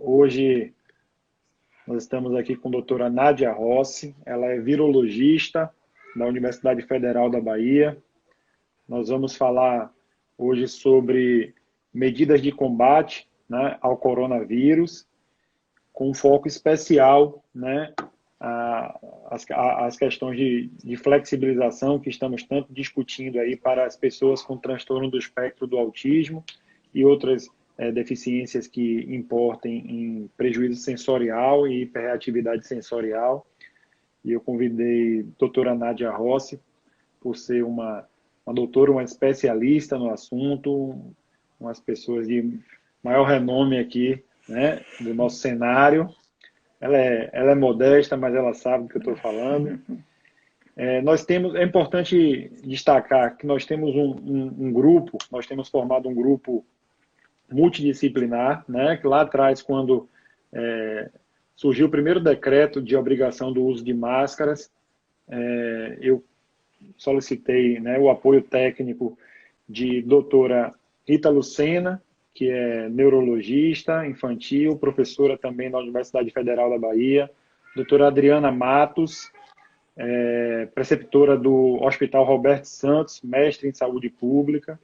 Hoje nós estamos aqui com a doutora Nádia Rossi, ela é virologista da Universidade Federal da Bahia. Nós vamos falar hoje sobre medidas de combate, né, ao coronavírus, com um foco especial, né, as questões de flexibilização que estamos tanto discutindo aí para as pessoas com transtorno do espectro do autismo e outras deficiências que importem em prejuízo sensorial e hiperatividade sensorial. E eu convidei a doutora Nádia Rossi, por ser uma doutora, uma especialista no assunto, umas pessoas de maior renome aqui, né, do nosso cenário. Ela é modesta, mas ela sabe do que eu estou falando. É importante destacar que nós temos um grupo, nós temos formado um grupo multidisciplinar, né, que lá atrás, quando surgiu o primeiro decreto de obrigação do uso de máscaras, eu solicitei, né, o apoio técnico de doutora Rita Lucena, que é neurologista infantil, professora também da Universidade Federal da Bahia, doutora Adriana Matos, preceptora do Hospital Roberto Santos, mestre em saúde pública,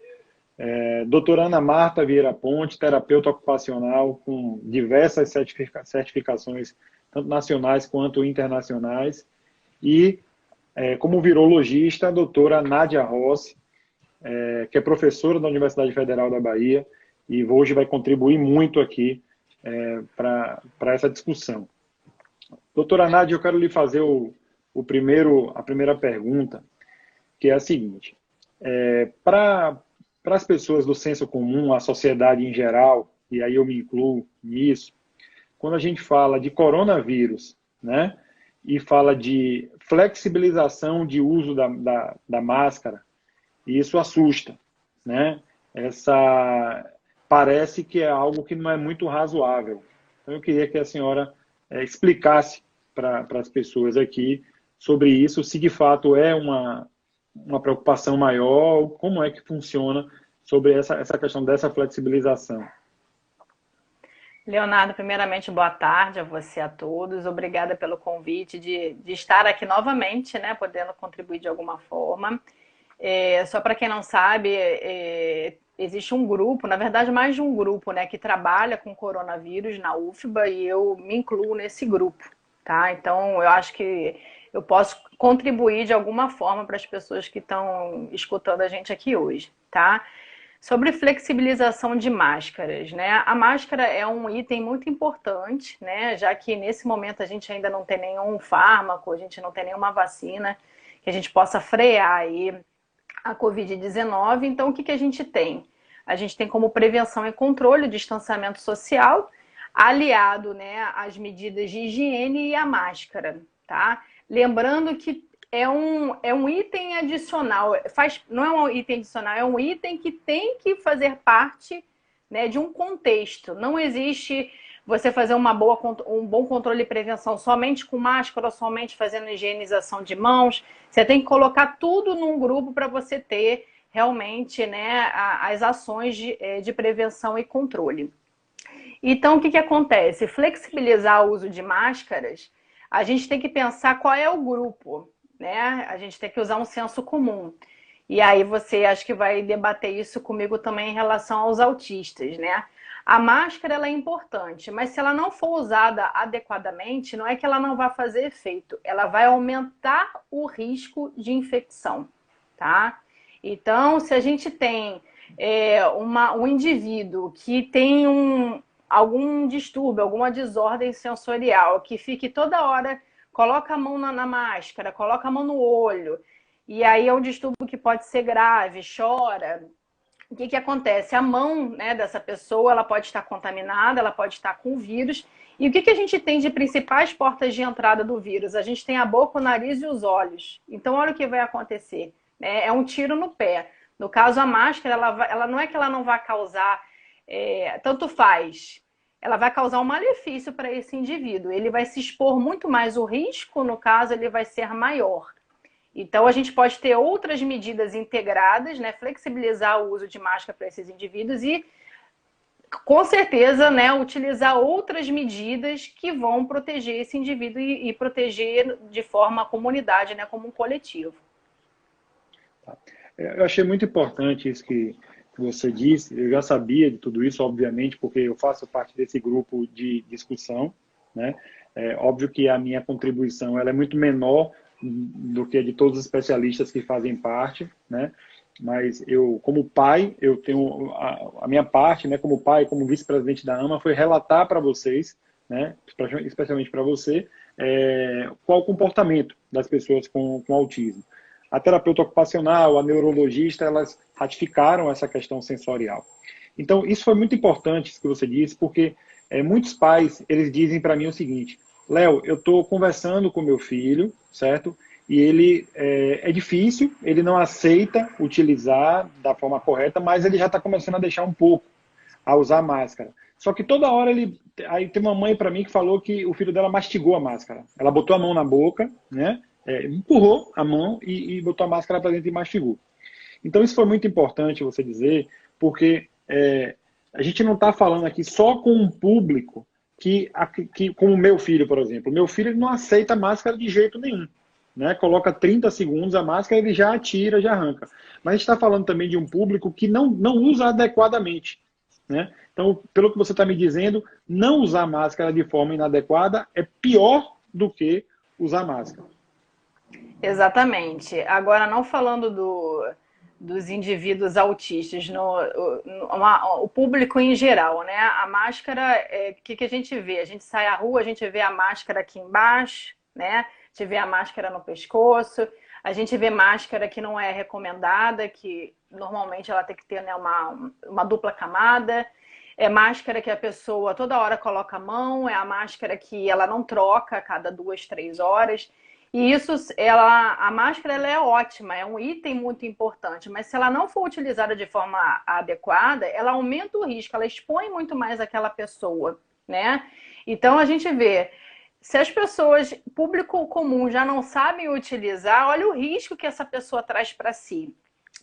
doutora Ana Marta Vieira Ponte, terapeuta ocupacional com diversas certificações, tanto nacionais quanto internacionais, e como virologista, a doutora Nádia Rossi, que é professora da Universidade Federal da Bahia, e hoje vai contribuir muito aqui para essa discussão. Doutora Nádia, eu quero lhe fazer a primeira pergunta, que é a seguinte. Para as pessoas do senso comum, a sociedade em geral, e aí eu me incluo nisso, quando a gente fala de coronavírus, né, e fala de flexibilização de uso da máscara, isso assusta, né? Parece que é algo que não é muito razoável. Então, eu queria que a senhora explicasse para as pessoas aqui sobre isso, se de fato é uma preocupação maior, como é que funciona sobre essa questão dessa flexibilização. Leonardo, primeiramente, boa tarde a você, a todos. Obrigada pelo convite de estar aqui novamente, né, podendo contribuir de alguma forma. Só para quem não sabe, existe um grupo, na verdade mais de um grupo, né, que trabalha com coronavírus na UFBA e eu me incluo nesse grupo, tá? Então eu acho que eu posso contribuir de alguma forma para as pessoas que estão escutando a gente aqui hoje, tá? Sobre flexibilização de máscaras, né? A máscara é um item muito importante, né? Já que nesse momento a gente ainda não tem nenhum fármaco, a gente não tem nenhuma vacina que a gente possa frear aí a Covid-19. Então, o que a gente tem? A gente tem como prevenção e controle o distanciamento social, aliado, né, às medidas de higiene e a máscara, tá? Lembrando que é um item adicional, não é um item adicional, é um item que tem que fazer parte, né, de um contexto. Não existe você fazer um bom controle e prevenção somente com máscara ou somente fazendo higienização de mãos. Você tem que colocar tudo num grupo para você ter realmente, né, as ações de prevenção e controle. Então, o que acontece? Flexibilizar o uso de máscaras, a gente tem que pensar qual é o grupo, né? A gente tem que usar um senso comum. E aí você acho que vai debater isso comigo também em relação aos autistas, né? A máscara ela é importante, mas se ela não for usada adequadamente, não é que ela não vai fazer efeito, ela vai aumentar o risco de infecção, tá? Então, se a gente tem um indivíduo que tem algum distúrbio, alguma desordem sensorial, que fique toda hora, coloca a mão na máscara, coloca a mão no olho, e aí é um distúrbio que pode ser grave, chora. O que acontece? A mão, né, dessa pessoa, ela pode estar contaminada, ela pode estar com vírus. E o que a gente tem de principais portas de entrada do vírus? A gente tem a boca, o nariz e os olhos. Então, olha o que vai acontecer. É um tiro no pé. No caso, a máscara, ela não é que ela não vai causar, tanto faz. Ela vai causar um malefício para esse indivíduo. Ele vai se expor muito mais, o risco, no caso, ele vai ser maior. Então, a gente pode ter outras medidas integradas, né? Flexibilizar o uso de máscara para esses indivíduos e com certeza, né, utilizar outras medidas que vão proteger esse indivíduo e proteger de forma a comunidade, né, como um coletivo. Eu achei muito importante isso que você disse. Eu já sabia de tudo isso, obviamente, porque eu faço parte desse grupo de discussão, né? É óbvio que a minha contribuição ela é muito menor do que a de todos os especialistas que fazem parte, né? Mas eu, como pai, eu tenho a minha parte, né? Como pai, como vice-presidente da AMA, foi relatar para vocês, né? Especialmente para você, qual o comportamento das pessoas com autismo. A terapeuta ocupacional, a neurologista, elas ratificaram essa questão sensorial. Então, isso foi muito importante, isso que você disse, porque muitos pais, eles dizem para mim o seguinte: Léo, eu estou conversando com meu filho, certo? E ele é difícil, ele não aceita utilizar da forma correta, mas ele já está começando a deixar um pouco a usar máscara. Só que toda hora ele... Aí tem uma mãe para mim que falou que o filho dela mastigou a máscara. Ela botou a mão na boca, né? Empurrou a mão e botou a máscara para dentro e mastigou. Então isso foi muito importante você dizer, porque a gente não está falando aqui só com um público que como o meu filho, por exemplo. Meu filho ele não aceita máscara de jeito nenhum. Né? Coloca 30 segundos a máscara, ele já atira, já arranca. Mas a gente está falando também de um público que não usa adequadamente. Né? Então, pelo que você está me dizendo, não usar máscara de forma inadequada é pior do que usar máscara. Exatamente. Agora, não falando dos indivíduos autistas, o público em geral, né? A máscara, que a gente vê? A gente sai à rua, a gente vê a máscara aqui embaixo, né? A gente vê a máscara no pescoço, a gente vê máscara que não é recomendada, que normalmente ela tem que ter, né, uma dupla camada. É máscara que a pessoa toda hora coloca a mão, é a máscara que ela não troca a cada 2, 3 horas. E isso, a máscara ela é ótima, é um item muito importante, mas se ela não for utilizada de forma adequada, ela aumenta o risco, ela expõe muito mais aquela pessoa, né? Então a gente vê, se as pessoas, público comum, já não sabem utilizar, olha o risco que essa pessoa traz para si.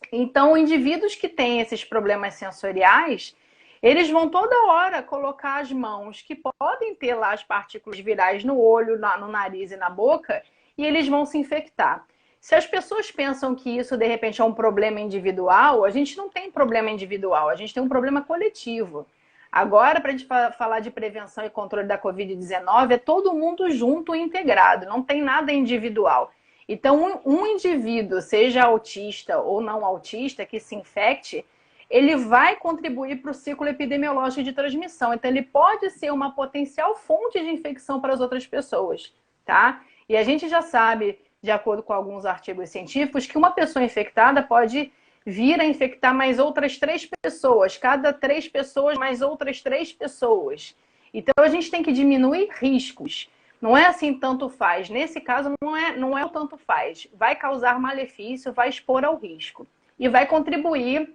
Então, indivíduos que têm esses problemas sensoriais, eles vão toda hora colocar as mãos, que podem ter lá as partículas virais no olho, no nariz e na boca, e eles vão se infectar. Se as pessoas pensam que isso, de repente, é um problema individual, a gente não tem problema individual, a gente tem um problema coletivo. Agora, para a gente falar de prevenção e controle da Covid-19, é todo mundo junto e integrado, não tem nada individual. Então, um indivíduo, seja autista ou não autista, que se infecte, ele vai contribuir para o ciclo epidemiológico de transmissão. Então, ele pode ser uma potencial fonte de infecção para as outras pessoas, tá? E a gente já sabe, de acordo com alguns artigos científicos, que uma pessoa infectada pode vir a infectar mais outras 3 pessoas. Cada 3 pessoas, mais outras 3 pessoas. Então, a gente tem que diminuir riscos. Não é assim, tanto faz. Nesse caso, não é o tanto faz. Vai causar malefício, vai expor ao risco. E vai contribuir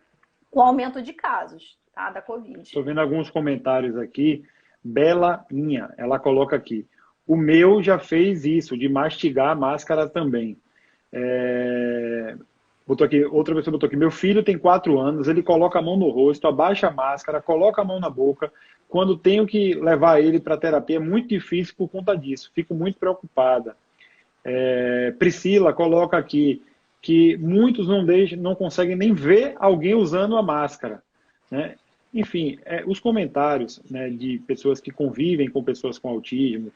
com o aumento de casos, tá, da Covid. Estou vendo alguns comentários aqui. Bela Inha, ela coloca aqui: o meu já fez isso, de mastigar a máscara também. Botou aqui, outra pessoa botou aqui: meu filho tem 4 anos, ele coloca a mão no rosto, abaixa a máscara, coloca a mão na boca. Quando tenho que levar ele para terapia, é muito difícil por conta disso. Fico muito preocupada. Priscila coloca aqui que muitos não conseguem nem ver alguém usando a máscara. Né? Enfim, os comentários, né, de pessoas que convivem com pessoas com autismo,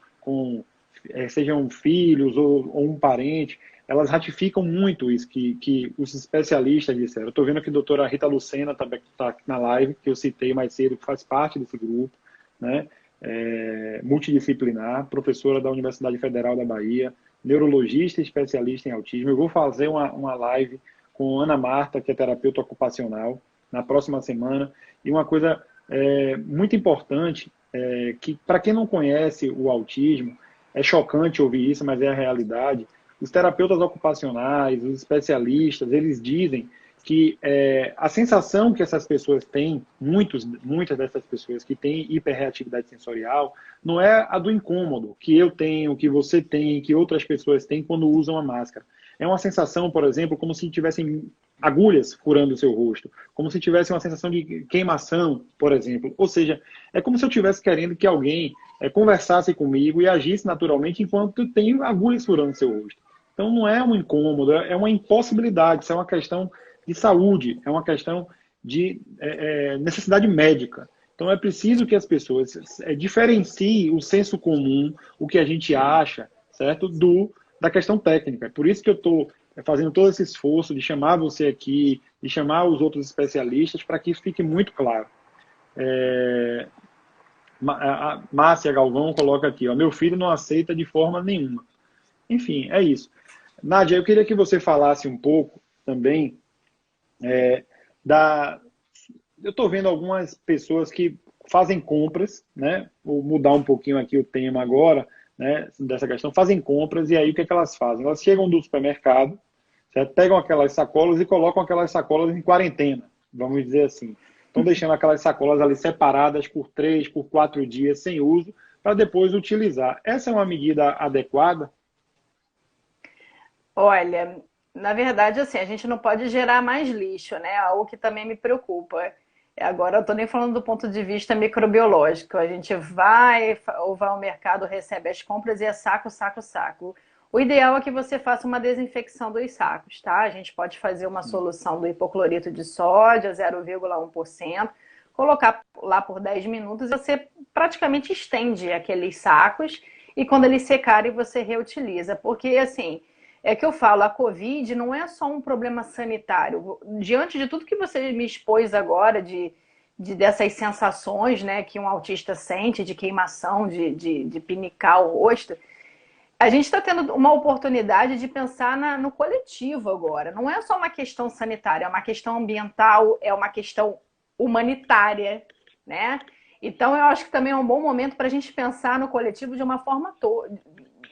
sejam filhos ou um parente, elas ratificam muito isso que os especialistas disseram. Eu estou vendo que a doutora Rita Lucena também está na live, que eu citei mais cedo, que faz parte desse grupo, né? Multidisciplinar, professora da Universidade Federal da Bahia, neurologista e especialista em autismo. Eu vou fazer uma live com Ana Marta, que é terapeuta ocupacional, na próxima semana. E uma coisa muito importante, que para quem não conhece o autismo, é chocante ouvir isso, mas é a realidade. Os terapeutas ocupacionais, os especialistas, eles dizem que a sensação que essas pessoas têm, muitas dessas pessoas que têm hiperreatividade sensorial, não é a do incômodo que eu tenho, que você tem, que outras pessoas têm quando usam a máscara. É uma sensação, por exemplo, como se tivessem agulhas furando o seu rosto, como se tivesse uma sensação de queimação, por exemplo. Ou seja, é como se eu estivesse querendo que alguém conversasse comigo e agisse naturalmente enquanto tem agulhas furando o seu rosto. Então não é um incômodo, é uma impossibilidade, isso é uma questão de saúde, é uma questão de necessidade médica. Então é preciso que as pessoas diferenciem o senso comum, o que a gente acha, certo, da questão técnica. Por isso que eu estou fazendo todo esse esforço de chamar você aqui, de chamar os outros especialistas, para que isso fique muito claro. A Márcia Galvão coloca aqui, ó, meu filho não aceita de forma nenhuma. Enfim, é isso. Nádia, eu queria que você falasse um pouco também eu estou vendo algumas pessoas que fazem compras, né? Vou mudar um pouquinho aqui o tema agora, né? Dessa questão, fazem compras e aí o que é que elas fazem? Elas chegam do supermercado, certo? Pegam aquelas sacolas e colocam aquelas sacolas em quarentena, vamos dizer assim. Estão deixando aquelas sacolas ali separadas por 3, por 4 dias sem uso, para depois utilizar. Essa é uma medida adequada? Olha, na verdade, assim, a gente não pode gerar mais lixo, né? Algo que também me preocupa. Agora, eu estou nem falando do ponto de vista microbiológico. A gente vai ao mercado, recebe as compras e é saco, saco, saco. O ideal é que você faça uma desinfecção dos sacos, tá? A gente pode fazer uma solução do hipoclorito de sódio, 0,1%, colocar lá por 10 minutos e você praticamente estende aqueles sacos e quando eles secarem você reutiliza. Porque, assim, é que eu falo, a Covid não é só um problema sanitário. Diante de tudo que você me expôs agora, dessas sensações, né, que um autista sente, de queimação, de pinicar o rosto, a gente está tendo uma oportunidade de pensar no coletivo agora. Não é só uma questão sanitária, é uma questão ambiental, é uma questão humanitária, né? Então, eu acho que também é um bom momento para a gente pensar no coletivo de uma forma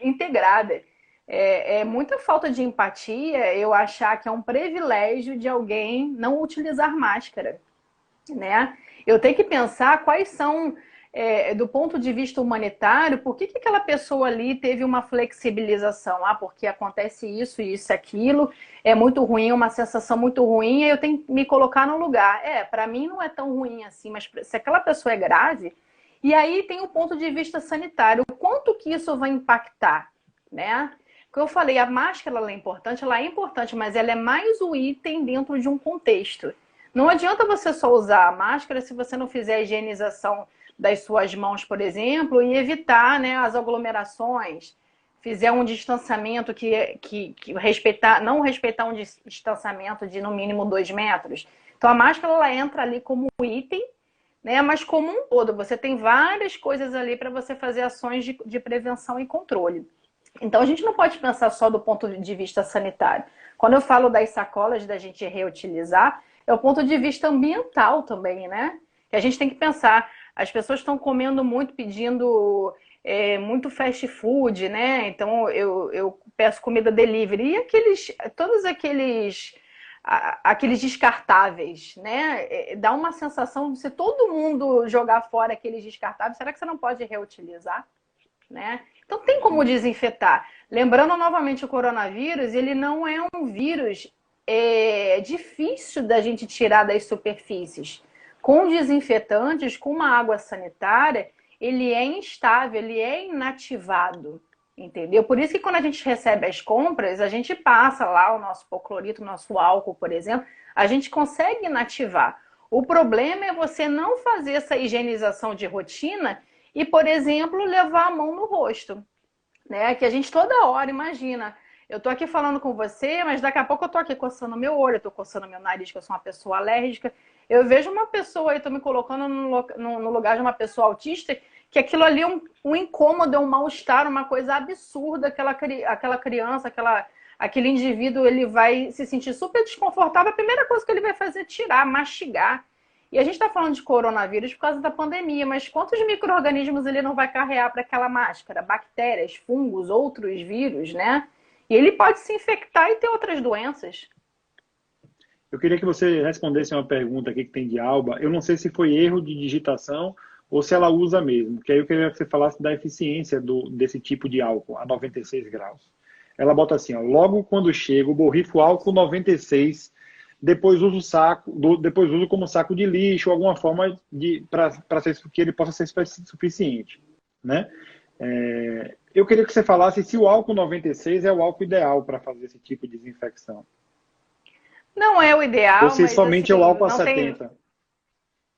integrada. É muita falta de empatia eu achar que é um privilégio de alguém não utilizar máscara, né? Eu tenho que pensar quais são, do ponto de vista humanitário, por que aquela pessoa ali teve uma flexibilização? Ah, porque acontece isso, isso, aquilo, é muito ruim, uma sensação muito ruim, e eu tenho que me colocar no lugar. Para mim não é tão ruim assim, mas se aquela pessoa é grave, e aí tem o ponto de vista sanitário, o quanto que isso vai impactar, né? Como eu falei, a máscara ela é importante, mas ela é mais o item dentro de um contexto. Não adianta você só usar a máscara se você não fizer a higienização das suas mãos, por exemplo, e evitar, né, as aglomerações, fizer um distanciamento não respeitar um distanciamento de no mínimo 2 metros. Então a máscara ela entra ali como item, né, mas como um todo. Você tem várias coisas ali para você fazer ações de prevenção e controle. Então, a gente não pode pensar só do ponto de vista sanitário. Quando eu falo das sacolas da gente reutilizar, é o ponto de vista ambiental também, né? Que a gente tem que pensar, as pessoas estão comendo muito, pedindo muito fast food, né? Então, eu peço comida delivery. E todos aqueles descartáveis, né? Dá uma sensação de se todo mundo jogar fora aqueles descartáveis, será que você não pode reutilizar? Né? Então tem como desinfetar. Lembrando novamente o coronavírus, ele não é um vírus difícil da gente tirar das superfícies. Com desinfetantes, com uma água sanitária, ele é instável, ele é inativado. Entendeu? Por isso que quando a gente recebe as compras, a gente passa lá o nosso hipoclorito, o nosso álcool, por exemplo, a gente consegue inativar. O problema é você não fazer essa higienização de rotina e, por exemplo, levar a mão no rosto, né? Que a gente toda hora imagina, eu tô aqui falando com você, mas daqui a pouco eu tô aqui coçando meu olho, eu tô coçando meu nariz, que eu sou uma pessoa alérgica. Eu vejo uma pessoa aí, tô me colocando no lugar de uma pessoa autista, que aquilo ali é um incômodo, é um mal-estar, uma coisa absurda, aquela criança, aquele indivíduo, ele vai se sentir super desconfortável, a primeira coisa que ele vai fazer é tirar, mastigar. E a gente está falando de coronavírus por causa da pandemia, mas quantos micro-organismos ele não vai carregar para aquela máscara? Bactérias, fungos, outros vírus, né? E ele pode se infectar e ter outras doenças. Eu queria que você respondesse uma pergunta aqui que tem de Alba. Eu não sei se foi erro de digitação ou se ela usa mesmo, porque aí eu queria que você falasse da eficiência desse tipo de álcool, a 96 graus. Ela bota assim, ó, logo quando chego, borrifo álcool 96 depois uso o saco, depois uso como saco de lixo, alguma forma para que ele possa ser suficiente, né? Eu queria que você falasse se o álcool 96 é o álcool ideal para fazer esse tipo de desinfecção. Não é o Ou ideal, se mas somente é o assim, álcool a não tem. 70.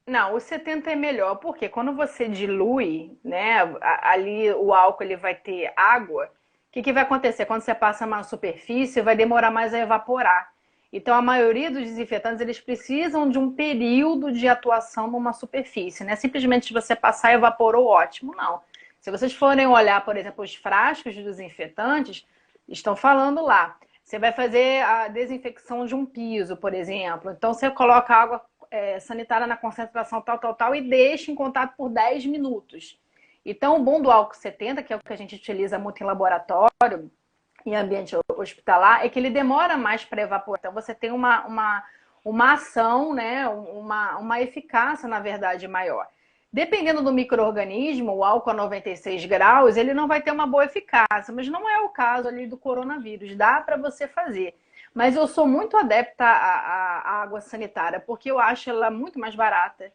Não, o 70 é melhor, porque quando você dilui, né, ali o álcool ele vai ter água. O que vai acontecer? Quando você passa uma superfície, vai demorar mais a evaporar. Então, a maioria dos desinfetantes, eles precisam de um período de atuação numa superfície, né? Simplesmente você passar e evaporou, ótimo, não. Se vocês forem olhar, por exemplo, os frascos de desinfetantes, estão falando lá. Você vai fazer a desinfecção de um piso, por exemplo. Então, você coloca água sanitária na concentração tal, e deixa em contato por 10 minutos. Então, o bom do álcool 70, que é o que a gente utiliza muito em laboratório, em ambiente hospitalar, é que ele demora mais para evaporar. Então, você tem uma ação, né? uma eficácia, na verdade, maior. Dependendo do micro-organismo, o álcool a 96 graus, ele não vai ter uma boa eficácia, mas não é o caso ali do coronavírus. Dá para você fazer. Mas eu sou muito adepta à água sanitária, porque eu acho ela muito mais barata,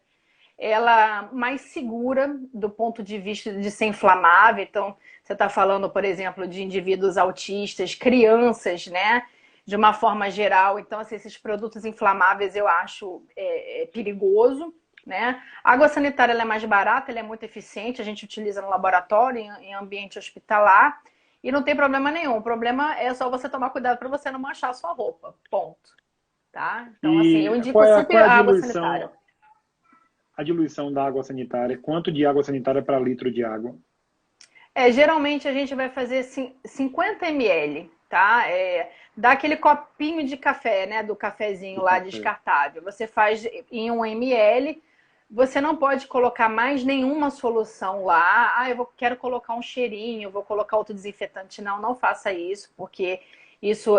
ela mais segura do ponto de vista de ser inflamável. Então, você está falando, por exemplo, de indivíduos autistas, crianças, né? De uma forma geral. Então, assim, esses produtos inflamáveis eu acho perigoso, né? A água sanitária ela é mais barata, ela é muito eficiente, a gente utiliza no laboratório, em ambiente hospitalar. E não tem problema nenhum. O problema é só você tomar cuidado para você não manchar a sua roupa. Ponto. Tá? Então, assim, eu E indico sempre qual é a água sanitária. a diluição da água sanitária? Quanto de água sanitária para litro de água? Geralmente a gente vai fazer 50 ml, tá? Dá aquele copinho de café, né? Do cafezinho De lá café. descartável. Você faz em 1 ml. Você não pode colocar mais nenhuma solução lá. Quero colocar um cheirinho, vou colocar outro desinfetante. Não, não faça isso, porque isso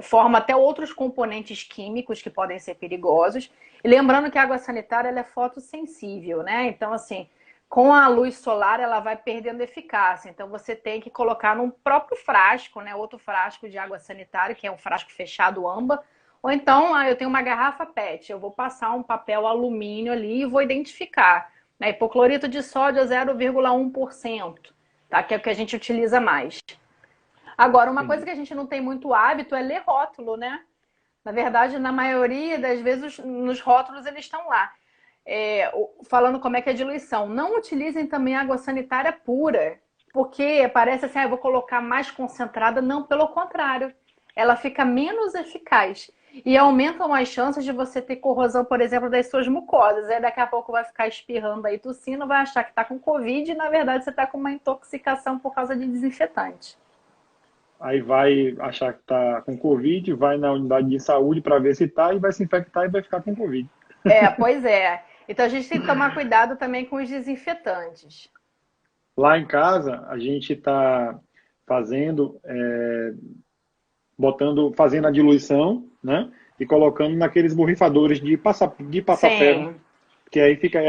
forma até outros componentes químicos que podem ser perigosos. E lembrando que a água sanitária ela é fotossensível, né? Então, assim, com a luz solar ela vai perdendo eficácia. Então, você tem que colocar num próprio frasco, né? Outro frasco de água sanitária, que é um frasco fechado âmbar. Ou então, eu tenho uma garrafa PET, eu vou passar um papel alumínio ali e vou identificar. Né? Hipoclorito de sódio é 0,1%, tá? Que é o que a gente utiliza mais. Agora, uma coisa Entendi. que a gente não tem muito hábito é ler rótulo, né? Na verdade, na maioria das vezes, nos rótulos eles estão lá. Falando como é que é a diluição. Não utilizem também água sanitária pura, porque parece assim, eu vou colocar mais concentrada. Não, pelo contrário. Ela fica menos eficaz. E aumentam as chances de você ter corrosão, por exemplo, das suas mucosas. Aí daqui a pouco vai ficar espirrando aí, tossindo, vai achar que está com Covid e na verdade você está com uma intoxicação por causa de desinfetante. Aí vai achar que está com Covid, vai na unidade de saúde para ver se está e vai se infectar e vai ficar com Covid. Pois é. Então a gente tem que tomar cuidado também com os desinfetantes. Lá em casa, a gente está fazendo, fazendo a diluição, né? E colocando naqueles borrifadores de passar ferro, Sim. que aí fica,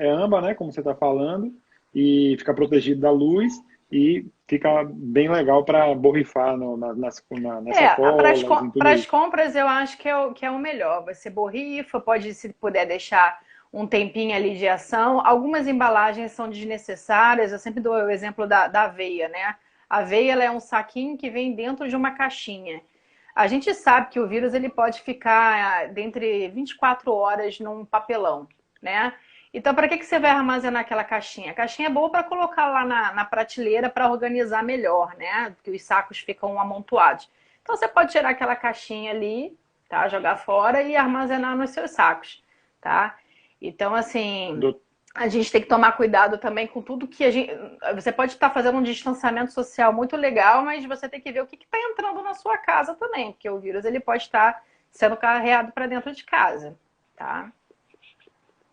âmbar, né? Como você está falando, e fica protegido da luz e fica bem legal para borrifar nas sacolas, em Para tudo as isso. compras eu acho que é o melhor. Você borrifa, pode, se puder, deixar um tempinho ali de ação. Algumas embalagens são desnecessárias. Eu sempre dou o exemplo da aveia, né? A aveia ela é um saquinho que vem dentro de uma caixinha. A gente sabe que o vírus ele pode ficar dentre 24 horas num papelão, né? Então, para que você vai armazenar aquela caixinha? A caixinha é boa para colocar lá na prateleira para organizar melhor, né? Porque os sacos ficam amontoados. Então, você pode tirar aquela caixinha ali, tá? Jogar fora e armazenar nos seus sacos, tá? Então, assim, Do- a gente tem que tomar cuidado também com tudo que a gente. Você pode estar fazendo um distanciamento social muito legal, mas você tem que ver o que está entrando na sua casa também, porque o vírus ele pode estar sendo carreado para dentro de casa, tá?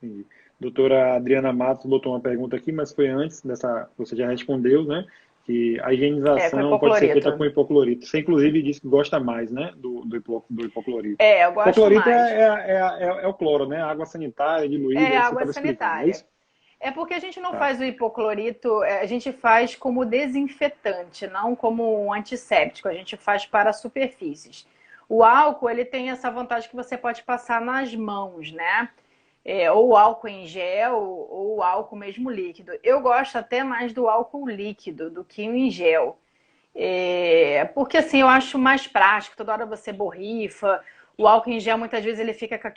Entendi. Doutora Adriana Matos botou uma pergunta aqui, mas foi antes dessa, você já respondeu, né? Que a Com higienização pode ser feita hipoclorito. com hipoclorito. Você, inclusive, disse que gosta mais, né? Do hipoclorito. Eu gosto Hipoclorito mais. é o cloro, né? A água sanitária, diluída, aí você Água estava explicando, não é sanitária. isso? É porque a gente não Tá. faz o hipoclorito, a gente faz como desinfetante, não como um antisséptico, a gente faz para superfícies. O álcool, ele tem essa vantagem que você pode passar nas mãos, né? Ou álcool em gel, ou álcool mesmo líquido. Eu gosto até mais do álcool líquido do que o em gel. Porque assim, eu acho mais prático, toda hora você borrifa. O álcool em gel, muitas vezes, ele fica com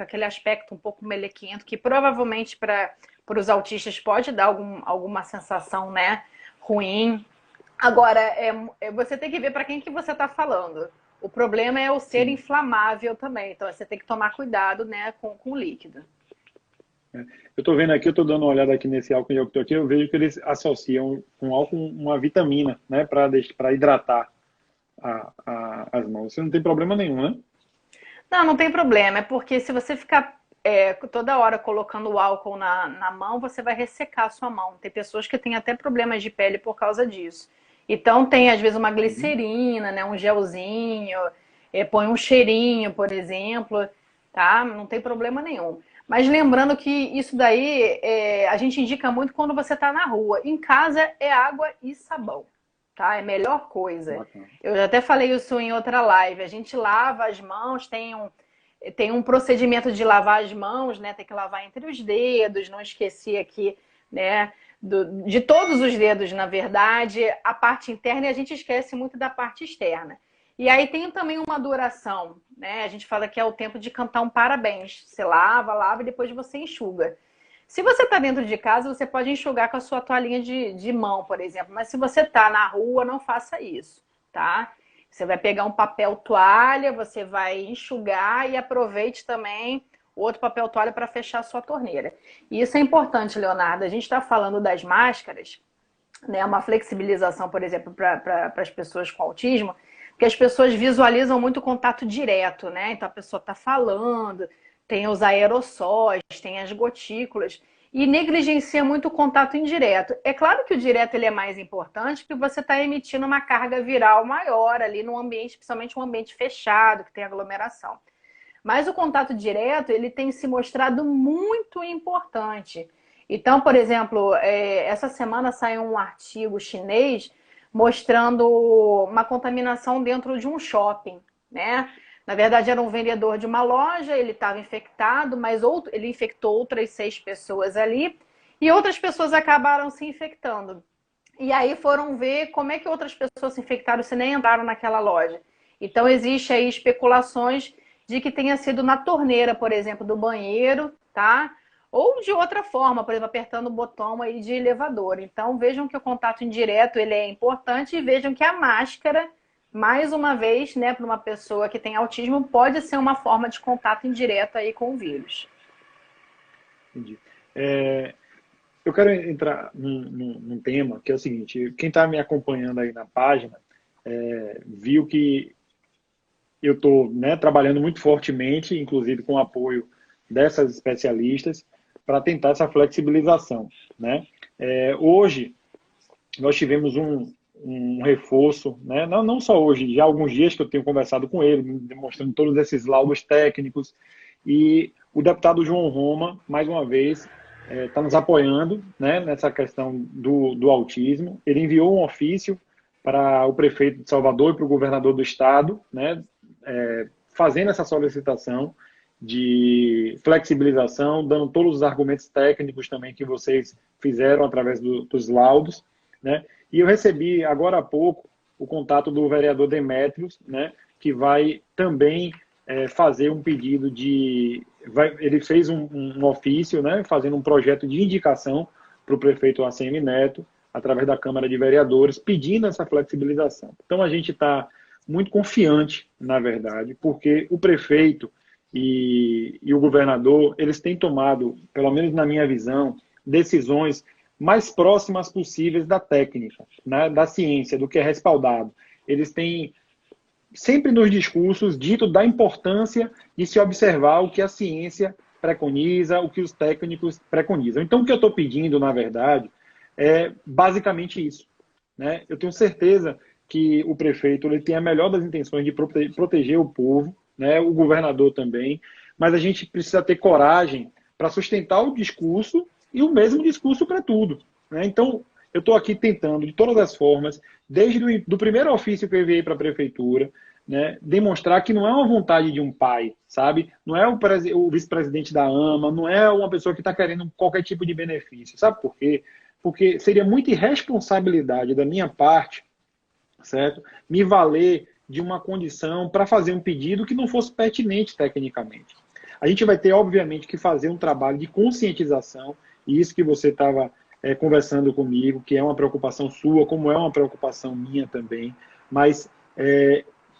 aquele aspecto um pouco melequento, que provavelmente para os autistas pode dar alguma sensação, né, ruim. Agora, você tem que ver para quem que você está falando. O problema é o ser Sim. inflamável também, então você tem que tomar cuidado, né, com o líquido. Eu estou vendo aqui, eu estou dando uma olhada aqui nesse álcool em gel que estou aqui, eu vejo que eles associam com álcool uma vitamina, né, para hidratar as mãos. Você não tem problema nenhum, né? Não tem problema. É porque se você ficar toda hora colocando o álcool na mão, você vai ressecar a sua mão. Tem pessoas que têm até problemas de pele por causa disso. Então tem, às vezes, uma Uhum. glicerina, né, um gelzinho, põe um cheirinho, por exemplo, tá? Não tem problema nenhum. Mas lembrando que isso daí a gente indica muito quando você está na rua. Em casa é água e sabão, tá? É a melhor coisa. Bacana. Eu já até falei isso em outra live. A gente lava as mãos, tem um procedimento de lavar as mãos, né? Tem que lavar entre os dedos, não esqueci aqui, né? De todos os dedos, na verdade, a parte interna, e a gente esquece muito da parte externa. E aí tem também uma duração, né? A gente fala que é o tempo de cantar um parabéns. Você lava e depois você enxuga. Se você está dentro de casa, você pode enxugar com a sua toalhinha de mão, por exemplo. Mas se você está na rua, não faça isso, tá? Você vai pegar um papel toalha, você vai enxugar e aproveite também o outro papel toalha para fechar a sua torneira. E isso é importante, Leonardo. A gente está falando das máscaras, né? Uma flexibilização, por exemplo, para as pessoas com autismo, porque as pessoas visualizam muito contato direto, né? Então a pessoa está falando, tem os aerossóis, tem as gotículas e negligencia muito o contato indireto. É claro que o direto ele é mais importante porque você está emitindo uma carga viral maior ali no ambiente, principalmente um ambiente fechado, que tem aglomeração. Mas o contato direto ele tem se mostrado muito importante. Então, por exemplo, essa semana saiu um artigo chinês mostrando uma contaminação dentro de um shopping, né? Na verdade, era um vendedor de uma loja, ele estava infectado, mas ele infectou outras 6 pessoas ali e outras pessoas acabaram se infectando. E aí foram ver como é que outras pessoas se infectaram se nem entraram naquela loja. Então, existe aí especulações de que tenha sido na torneira, por exemplo, do banheiro, tá? Ou de outra forma, por exemplo, apertando o botão aí de elevador. Então, vejam que o contato indireto ele é importante e vejam que a máscara, mais uma vez, né, para uma pessoa que tem autismo, pode ser uma forma de contato indireto aí com o vírus. Entendi. Eu quero entrar num tema que é o seguinte: quem está me acompanhando aí na página viu que eu estou, né, trabalhando muito fortemente, inclusive com o apoio dessas especialistas, para tentar essa flexibilização, né? Hoje, nós tivemos um reforço, né? Não só hoje, já há alguns dias que eu tenho conversado com ele, demonstrando todos esses laudos técnicos, e o deputado João Roma, mais uma vez, está nos apoiando, né, nessa questão do autismo. Ele enviou um ofício para o prefeito de Salvador e para o governador do estado, né, fazendo essa solicitação de flexibilização, dando todos os argumentos técnicos também que vocês fizeram através dos laudos, né? E eu recebi agora há pouco o contato do vereador Demétrios, né, que vai também fazer um pedido ele fez um ofício, né, fazendo um projeto de indicação para o prefeito ACM Neto, através da Câmara de Vereadores, pedindo essa flexibilização. Então a gente está muito confiante, na verdade, porque o prefeito e o governador, eles têm tomado, pelo menos na minha visão, decisões mais próximas possíveis da técnica, né, da ciência, do que é respaldado. Eles têm sempre nos discursos dito da importância de se observar o que a ciência preconiza, o que os técnicos preconizam. Então, o que eu estou pedindo, na verdade, é basicamente isso, né? Eu tenho certeza que o prefeito ele tem a melhor das intenções de proteger o povo, né? O governador também, mas a gente precisa ter coragem para sustentar o discurso e o mesmo discurso para tudo, né? Então, eu estou aqui tentando, de todas as formas, desde o primeiro ofício que eu enviei para a prefeitura, né, demonstrar que não é uma vontade de um pai, sabe? Não é o vice-presidente da AMA, não é uma pessoa que está querendo qualquer tipo de benefício. Sabe por quê? Porque seria muita irresponsabilidade da minha parte, certo? Me valer de uma condição para fazer um pedido que não fosse pertinente tecnicamente. A gente vai ter, obviamente, que fazer um trabalho de conscientização, e isso que você estava conversando comigo, que é uma preocupação sua, como é uma preocupação minha também, mas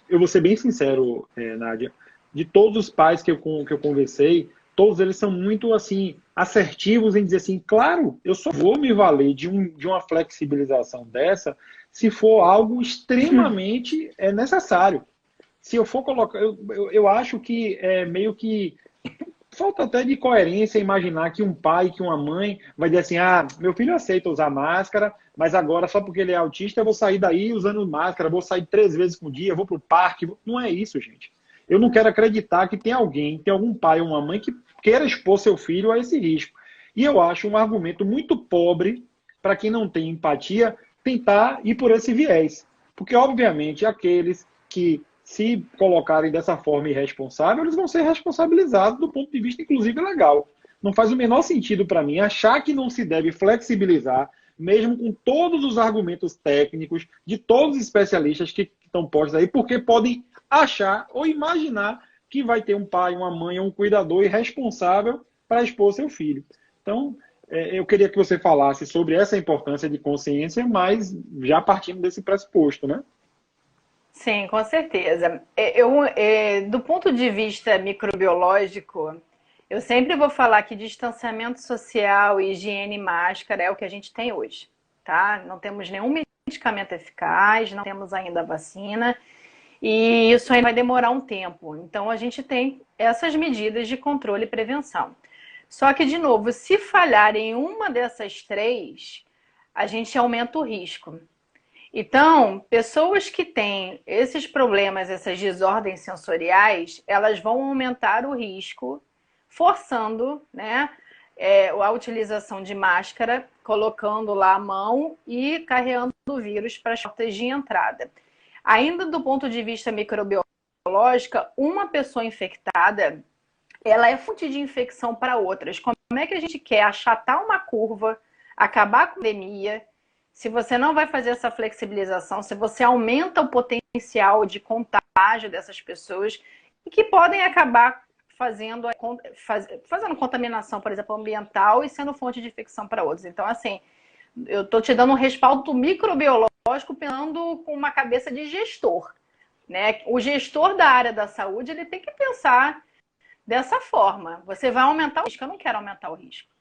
eu vou ser bem sincero, Nádia, de todos os pais que eu conversei, todos eles são muito assim assertivos em dizer assim, claro, eu só vou me valer de uma flexibilização dessa se for algo extremamente necessário. Se eu for colocar, eu acho que é meio que falta até de coerência imaginar que um pai, que uma mãe vai dizer assim, ah, meu filho aceita usar máscara, mas agora só porque ele é autista eu vou sair daí usando máscara, vou sair 3 vezes por dia, vou para o parque. Não é isso, gente. Eu não quero acreditar que tem algum pai ou uma mãe que queira expor seu filho a esse risco. E eu acho um argumento muito pobre para quem não tem empatia tentar ir por esse viés. Porque, obviamente, aqueles que se colocarem dessa forma irresponsável, eles vão ser responsabilizados do ponto de vista, inclusive, legal. Não faz o menor sentido para mim achar que não se deve flexibilizar, mesmo com todos os argumentos técnicos de todos os especialistas que estão postos aí, porque podem achar ou imaginar que vai ter um pai, uma mãe ou um cuidador irresponsável para expor seu filho. Então, eu queria que você falasse sobre essa importância de consciência, mas já partindo desse pressuposto, né? Sim, com certeza. Do ponto de vista microbiológico, eu sempre vou falar que distanciamento social, higiene e máscara é o que a gente tem hoje, tá? Não temos nenhum medicamento eficaz, não temos ainda vacina, e isso ainda vai demorar um tempo. Então, a gente tem essas medidas de controle e prevenção. Só que, de novo, se falhar em uma dessas três, a gente aumenta o risco. Então, pessoas que têm esses problemas, essas desordens sensoriais, elas vão aumentar o risco, forçando, né, a utilização de máscara, colocando lá a mão e carregando o vírus para as portas de entrada. Ainda do ponto de vista microbiológico, uma pessoa infectada, ela é fonte de infecção para outras. Como é que a gente quer achatar uma curva, acabar com a pandemia, se você não vai fazer essa flexibilização, se você aumenta o potencial de contágio dessas pessoas e que podem acabar fazendo contaminação, por exemplo, ambiental e sendo fonte de infecção para outros. Então, assim, eu estou te dando um respaldo microbiológico pensando com uma cabeça de gestor, né? O gestor da área da saúde, ele tem que pensar dessa forma. Você vai aumentar o risco, eu não quero aumentar o risco.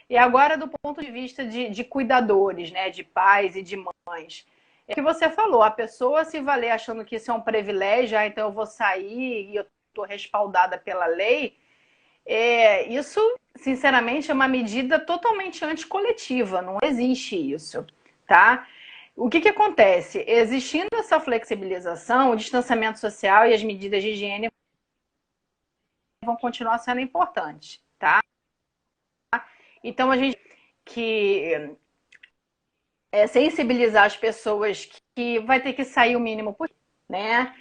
E agora, do ponto de vista de cuidadores, né, de pais e de mães, é o que você falou, a pessoa se valer achando que isso é um privilégio, então eu vou sair e eu estou respaldada pela lei, isso, sinceramente, é uma medida totalmente anticoletiva, não existe isso, tá? O que acontece? Existindo essa flexibilização, o distanciamento social e as medidas de higiene vão continuar sendo importantes, tá? Então, a gente que sensibilizar as pessoas que vai ter que sair o mínimo possível, né?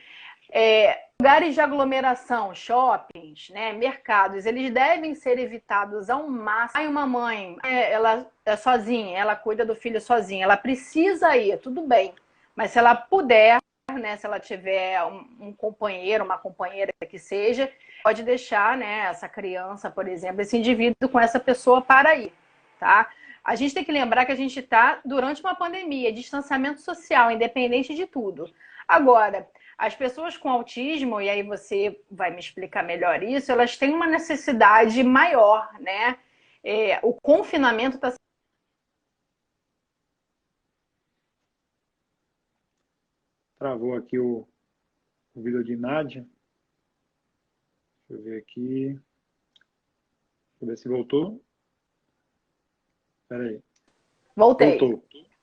Lugares de aglomeração, shoppings, né, mercados, eles devem ser evitados ao máximo. Aí uma mãe, ela é sozinha, ela cuida do filho sozinha, ela precisa ir, tudo bem. Mas se ela puder, né, se ela tiver um companheiro, uma companheira que seja, pode deixar, né, essa criança, por exemplo, esse indivíduo com essa pessoa para ir, tá? A gente tem que lembrar que a gente está durante uma pandemia, distanciamento social, independente de tudo. Agora, as pessoas com autismo, e aí você vai me explicar melhor isso, elas têm uma necessidade maior, né? O confinamento está... Travou aqui o vídeo de Nádia. Deixa eu ver aqui. Deixa eu ver se voltou. Espera aí. Voltei.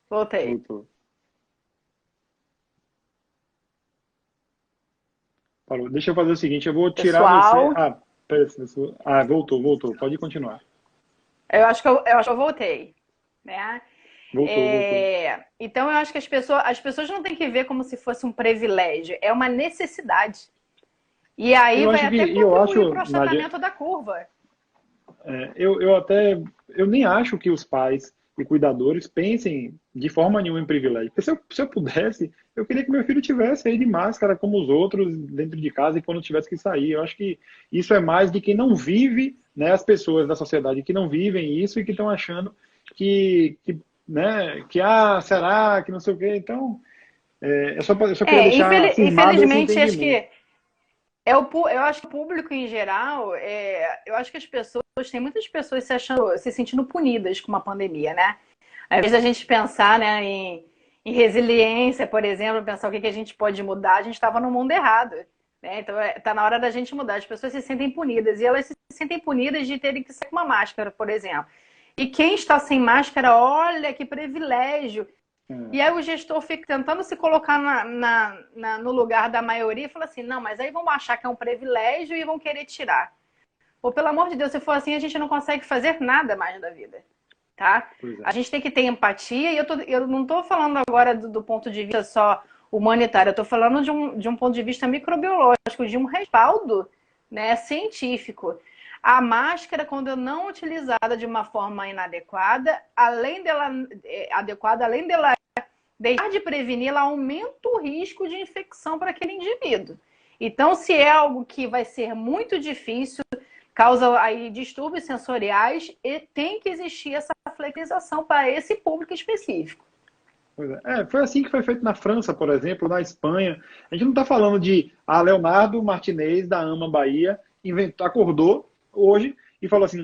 Voltou. Falou. Deixa eu fazer o seguinte, eu vou tirar Pessoal, você. Voltou. Pode continuar. eu acho que eu voltei, né? Voltou. Então, eu acho que as pessoas não têm que ver como se fosse um privilégio, é uma necessidade. E aí Eu vai acho que, até eu contribuir acho, para o Nádia, achatamento da curva. eu nem acho que os pais e cuidadores pensem de forma nenhuma em privilégio. Porque se eu pudesse, eu queria que meu filho tivesse aí de máscara como os outros dentro de casa e quando tivesse que sair. Eu acho que isso é mais de quem não vive, né, as pessoas da sociedade que não vivem isso e que estão achando né, será que não sei o quê. Então, eu só queria deixar firmado esse Infelizmente, acho entendimento. que eu acho que o público em geral, eu acho que as pessoas, tem muitas pessoas se sentindo punidas com uma pandemia, né? Ao invés da gente pensar, né, em resiliência, por exemplo, pensar o que a gente pode mudar, a gente estava no mundo errado. Né? Então, está na hora da gente mudar. As pessoas se sentem punidas. E elas se sentem punidas de terem que sair com uma máscara, por exemplo. E quem está sem máscara, olha que privilégio. E aí o gestor fica tentando se colocar no lugar da maioria e fala assim, não, mas aí vão achar que é um privilégio e vão querer tirar. Ou, pelo amor de Deus, se for assim, a gente não consegue fazer nada mais da vida. Tá? Pois é. A gente tem que ter empatia, e eu não estou falando agora do ponto de vista só humanitário, eu estou falando de um ponto de vista microbiológico, de um respaldo, né, científico. A máscara, quando não utilizada de uma forma inadequada, além dela deixar de prevenir, ela aumenta o risco de infecção para aquele indivíduo. Então, se é algo que vai ser muito difícil, causa aí distúrbios sensoriais, e tem que existir essa flexibilização para esse público específico. Pois é. Foi assim que foi feito na França, por exemplo, na Espanha. A gente não está falando de Leonardo Martinez, da AMA Bahia, acordou hoje e falou assim: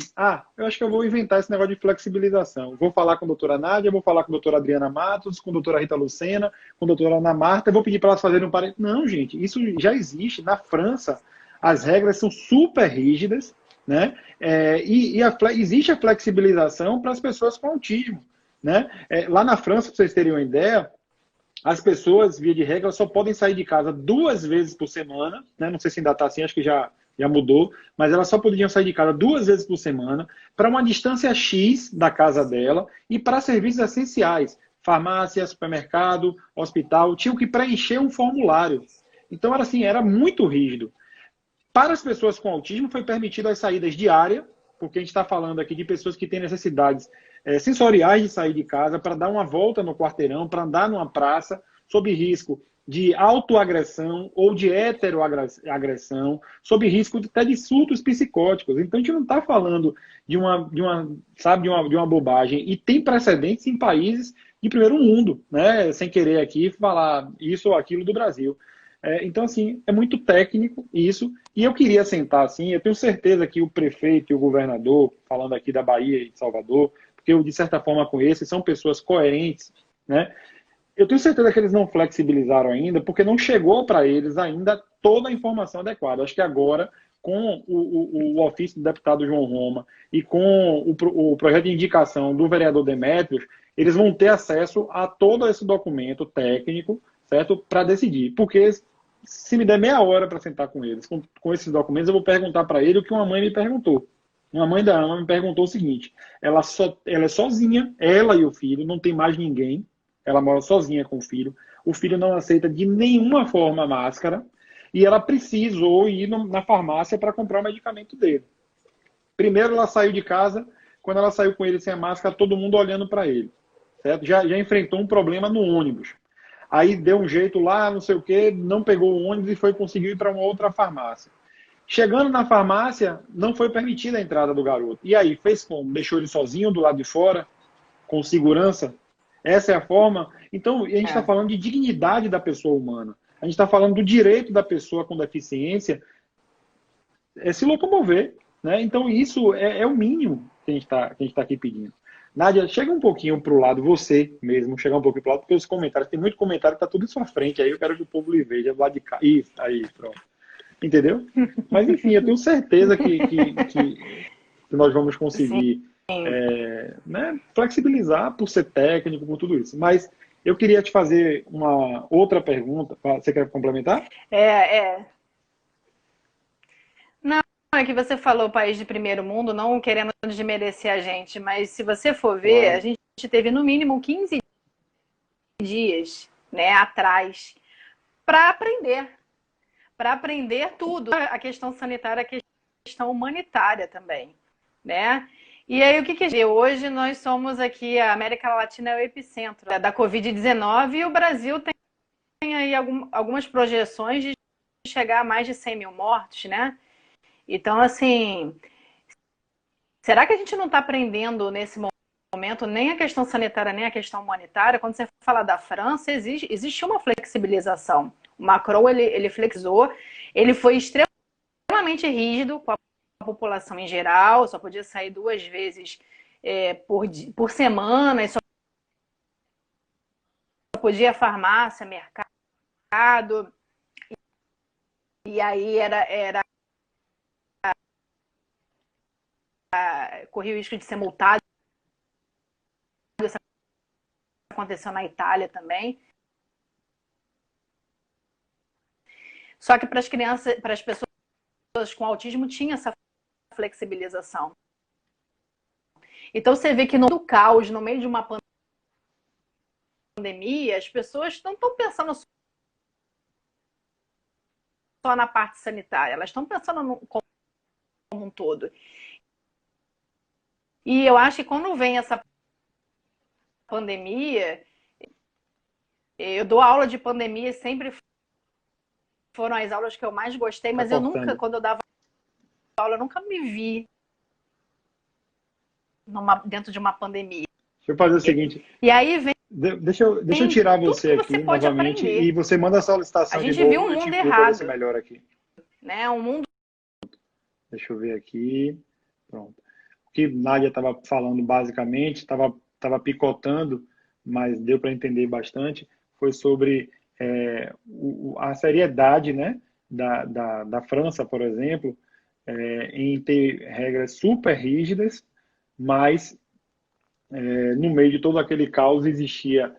eu acho que eu vou inventar esse negócio de flexibilização. Vou falar com a doutora Nádia, vou falar com a doutora Adriana Matos, com a doutora Rita Lucena, com a doutora Ana Marta, vou pedir para elas fazerem um parede. Não, gente, isso já existe. Na França, as regras são super rígidas, né? Existe a flexibilização para as pessoas com autismo. Né? Lá na França, para vocês terem uma ideia, as pessoas, via de regra, só podem sair de casa 2 vezes por semana, né? Não sei se ainda está assim, acho que já mudou, mas elas só poderiam sair de casa 2 vezes por semana, para uma distância X da casa dela e para serviços essenciais, farmácia, supermercado, hospital, tinham que preencher um formulário. Então era assim, era muito rígido. Para as pessoas com autismo foi permitido as saídas diárias, porque a gente está falando aqui de pessoas que têm necessidades sensoriais de sair de casa para dar uma volta no quarteirão, para andar numa praça, sob risco de autoagressão ou de heteroagressão, sob risco até de surtos psicóticos. Então a gente não está falando de uma bobagem. E tem precedentes em países de primeiro mundo, né? Sem querer aqui falar isso ou aquilo do Brasil. Então, assim, é muito técnico isso. E eu queria sentar assim, eu tenho certeza que o prefeito e o governador, falando aqui da Bahia e de Salvador, porque eu, de certa forma, conheço, são pessoas coerentes, né? Eu tenho certeza que eles não flexibilizaram ainda, porque não chegou para eles ainda toda a informação adequada. Acho que agora, com o ofício do deputado João Roma e com o projeto de indicação do vereador Demétrios, eles vão ter acesso a todo esse documento técnico, certo? Para decidir. Porque se me der meia hora para sentar com eles, com esses documentos, eu vou perguntar para ele o que uma mãe me perguntou. Uma mãe da Ama me perguntou o seguinte: ela é sozinha, ela e o filho, não tem mais ninguém. Ela mora sozinha com o filho. O filho não aceita de nenhuma forma a máscara e ela precisou ir na farmácia para comprar o medicamento dele. Primeiro ela saiu de casa, quando ela saiu com ele sem a máscara, todo mundo olhando para ele. Certo? Já enfrentou um problema no ônibus. Aí deu um jeito lá, não sei o que, não pegou o ônibus e conseguiu ir para uma outra farmácia. Chegando na farmácia, não foi permitida a entrada do garoto. E aí, fez como? Deixou ele sozinho do lado de fora, com segurança? Essa é a forma? Então, a gente está falando de dignidade da pessoa humana. A gente está falando do direito da pessoa com deficiência se locomover. Né? Então, isso é o mínimo que a gente tá aqui pedindo. Nádia, chega um pouquinho para o lado, você mesmo, chegar um pouquinho para o lado, porque os comentários, tem muito comentário que está tudo em sua frente, aí eu quero que o povo lhe veja do lado de cá. Isso, aí, pronto. Entendeu? Mas, enfim, eu tenho certeza que nós vamos conseguir né, flexibilizar por ser técnico, por tudo isso. Mas eu queria te fazer uma outra pergunta. Você quer complementar? Não, é que você falou país de primeiro mundo, não querendo desmerecer a gente, mas se você for ver, Claro. a gente teve no mínimo 15 dias, né, atrás, para aprender tudo, a questão sanitária, a questão humanitária também, né? E aí, o que que hoje nós somos aqui, a América Latina é o epicentro da Covid-19 e o Brasil tem aí algumas projeções de chegar a mais de 100 mil mortos, né? Então, assim, será que a gente não está aprendendo nesse momento nem a questão sanitária, nem a questão humanitária? Quando você fala da França, existe uma flexibilização. O Macron, ele flexizou, ele foi extremamente rígido com a população em geral, só podia sair 2 vezes por semana, e só podia farmácia, mercado, e aí corria o risco de ser multado. Isso aconteceu na Itália também. Só que para as crianças, para as pessoas com autismo, tinha essa flexibilização. Então você vê que no caos, no meio de uma pandemia, as pessoas não estão pensando só na parte sanitária, elas estão pensando como um todo. E eu acho que quando vem essa pandemia, eu dou aula de pandemia, sempre foram as aulas que eu mais gostei, mas eu nunca, quando eu dava aula, eu nunca me vi dentro de uma pandemia. Deixa eu fazer o seguinte. E aí vem. Deixa eu tirar você aqui novamente aprender. E você manda a solicitação de novo. A gente viu um mundo errado. Ver melhor aqui. Né? Um mundo. Deixa eu ver aqui. Pronto. O que Nádia estava falando basicamente, estava picotando, mas deu para entender bastante, foi sobre a seriedade, né, da França, por exemplo, em ter regras super rígidas, mas no meio de todo aquele caos existia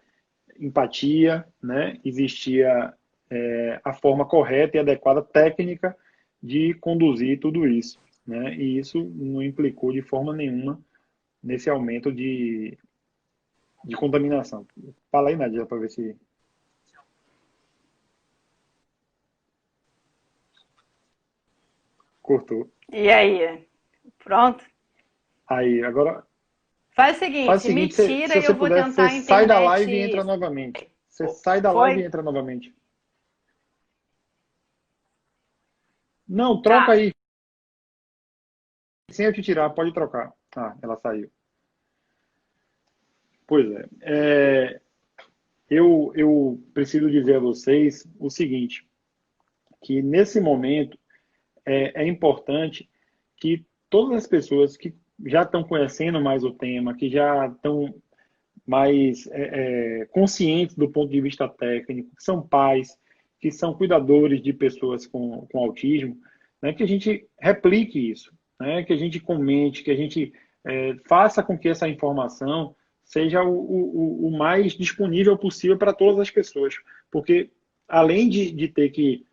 empatia, né? Existia a forma correta e adequada técnica de conduzir tudo isso, né? E isso não implicou de forma nenhuma nesse aumento de contaminação. Fala aí, Nadia, para ver se... Cortou. E aí? Pronto? Aí, agora... Faz o seguinte, me tira e eu vou tentar a internet. Você sai da live e entra novamente. Você sai da live e entra novamente. Não, troca aí. Sem eu te tirar, pode trocar. Ah, ela saiu. Pois é. Eu preciso dizer a vocês o seguinte, que nesse momento é importante que todas as pessoas que já estão conhecendo mais o tema, que já estão mais conscientes do ponto de vista técnico, que são pais, que são cuidadores de pessoas com autismo, né, que a gente replique isso, né, que a gente comente, que a gente faça com que essa informação seja o mais disponível possível para todas as pessoas. Porque, além de ter que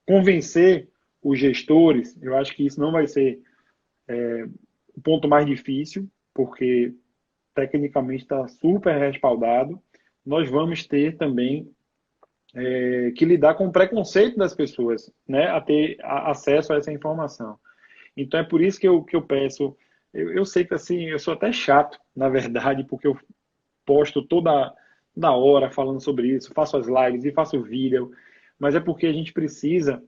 convencer os gestores, eu acho que isso não vai ser o ponto mais difícil, porque tecnicamente está super respaldado. Nós vamos ter também que lidar com o preconceito das pessoas, né, a ter acesso a essa informação. Então é por isso que eu peço, eu sei que assim, eu sou até chato, na verdade, porque eu posto toda hora falando sobre isso, faço as lives e faço vídeo, mas é porque a gente precisa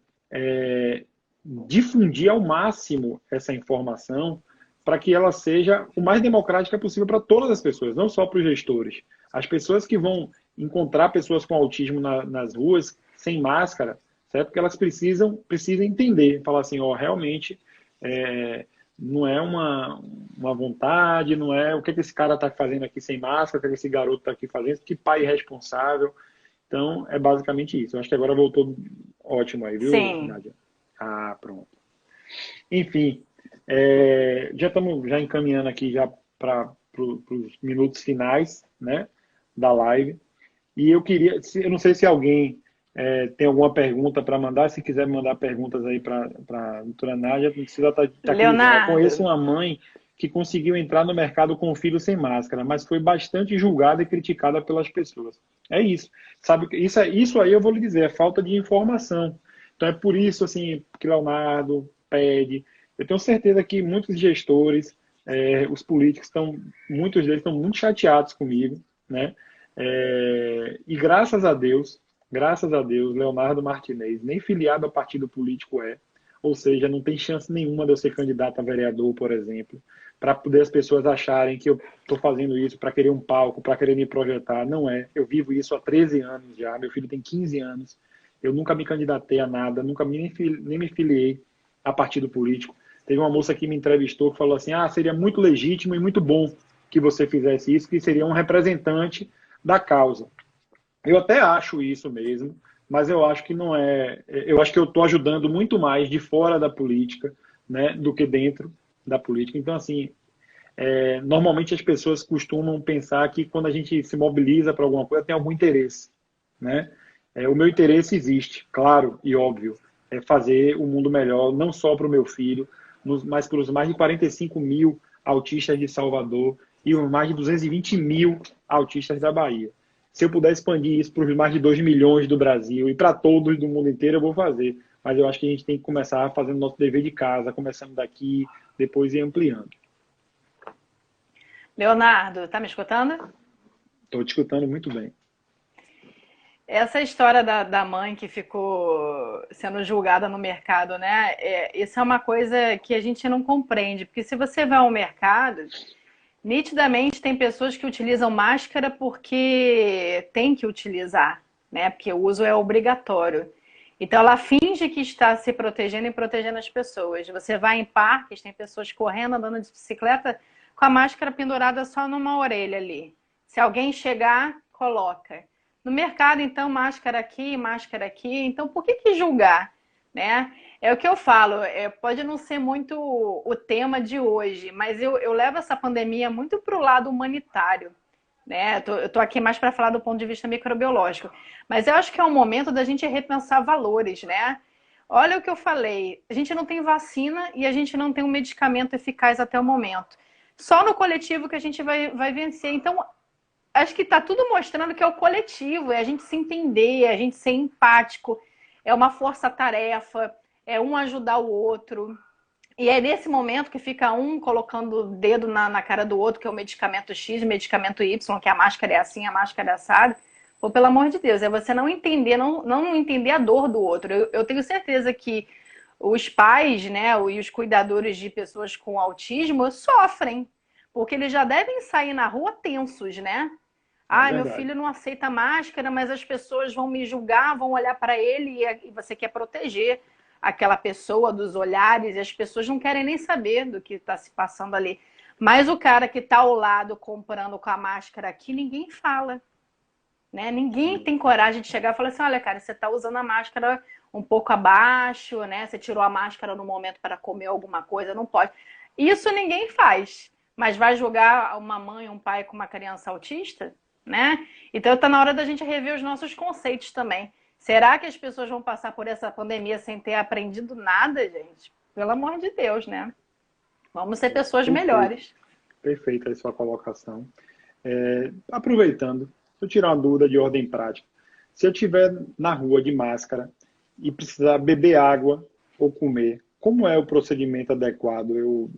difundir ao máximo essa informação para que ela seja o mais democrática possível para todas as pessoas, não só para os gestores. As pessoas que vão encontrar pessoas com autismo nas ruas, sem máscara, certo? Porque elas precisam entender, falar assim, realmente não é uma vontade, não é o que esse cara está fazendo aqui sem máscara, o que esse garoto está aqui fazendo, que pai irresponsável. Então, é basicamente isso. Eu acho que agora voltou ótimo aí, viu, Sim. Nádia? Ah, pronto. Enfim, já estamos encaminhando aqui já para os minutos finais, né, da live. E eu não sei se alguém tem alguma pergunta para mandar. Se quiser mandar perguntas aí para a doutora Nádia, não precisa estar aqui. Eu conheço uma mãe que conseguiu entrar no mercado com o filho sem máscara, mas foi bastante julgada e criticada pelas pessoas. É isso. Sabe, isso aí eu vou lhe dizer, é falta de informação. Então é por isso assim que Leonardo pede. Eu tenho certeza que muitos gestores, os políticos muitos deles estão muito chateados comigo, né? E graças a Deus, Leonardo Martinez nem filiado a partido político ou seja, não tem chance nenhuma de eu ser candidato a vereador, por exemplo, para poder as pessoas acharem que eu estou fazendo isso para querer um palco, para querer me projetar. Não é. Eu vivo isso há 13 anos já, meu filho tem 15 anos, eu nunca me candidatei a nada, nunca nem me filiei a partido político. Teve uma moça que me entrevistou que falou assim, seria muito legítimo e muito bom que você fizesse isso, que seria um representante da causa. Eu até acho isso mesmo, mas eu acho que não é. Eu acho que eu estou ajudando muito mais de fora da política, né, do que dentro da política. Então, assim, normalmente as pessoas costumam pensar que quando a gente se mobiliza para alguma coisa tem algum interesse, né? O meu interesse existe, claro e óbvio, é fazer o mundo melhor, não só para o meu filho, mas para os mais de 45 mil autistas de Salvador e os mais de 220 mil autistas da Bahia. Se eu puder expandir isso para os mais de 2 milhões do Brasil e para todos do mundo inteiro, eu vou fazer. Mas eu acho que a gente tem que começar fazendo nosso dever de casa, começando daqui, depois ir ampliando. Leonardo, tá me escutando? Estou te escutando muito bem. Essa história da mãe que ficou sendo julgada no mercado, né? Isso é uma coisa que a gente não compreende, porque se você vai ao mercado, nitidamente tem pessoas que utilizam máscara porque tem que utilizar, né? Porque o uso é obrigatório. Então ela finge que está se protegendo e protegendo as pessoas. Você vai em parques, tem pessoas correndo, andando de bicicleta com a máscara pendurada só numa orelha ali. Se alguém chegar, coloca. No mercado, então, máscara aqui, máscara aqui. Então, por que julgar, né? É o que eu falo, pode não ser muito o tema de hoje, mas eu levo essa pandemia muito para o lado humanitário, né? Eu tô aqui mais para falar do ponto de vista microbiológico, mas eu acho que é um momento da gente repensar valores, né? Olha o que eu falei, a gente não tem vacina e a gente não tem um medicamento eficaz até o momento. Só no coletivo que a gente vai vencer. Então, acho que está tudo mostrando que é o coletivo, é a gente se entender, é a gente ser empático, é uma força-tarefa, é um ajudar o outro. E é nesse momento que fica um colocando o dedo na cara do outro, que é o medicamento X, o medicamento Y, que a máscara é assim, a máscara é assada. Pô, pelo amor de Deus, é você não entender, não entender a dor do outro. Eu tenho certeza que os pais, né, e os cuidadores de pessoas com autismo sofrem, porque eles já devem sair na rua tensos, né? Meu filho não aceita máscara, mas as pessoas vão me julgar, vão olhar para ele e você quer proteger aquela pessoa dos olhares e as pessoas não querem nem saber do que está se passando ali. Mas o cara que está ao lado comprando com a máscara aqui, ninguém fala, né? Ninguém tem coragem de chegar e falar assim, olha, cara, você está usando a máscara um pouco abaixo, né? Você tirou a máscara no momento para comer alguma coisa, não pode. Isso ninguém faz. Mas vai julgar uma mãe, um pai com uma criança autista? Né? Então está na hora da gente rever os nossos conceitos também. Será que as pessoas vão passar por essa pandemia sem ter aprendido nada, gente? Pelo amor de Deus, né? Vamos ser pessoas melhores. Perfeita a sua colocação. Aproveitando, eu tirar uma dúvida de ordem prática. Se eu estiver na rua de máscara e precisar beber água ou comer, como é o procedimento adequado? Eu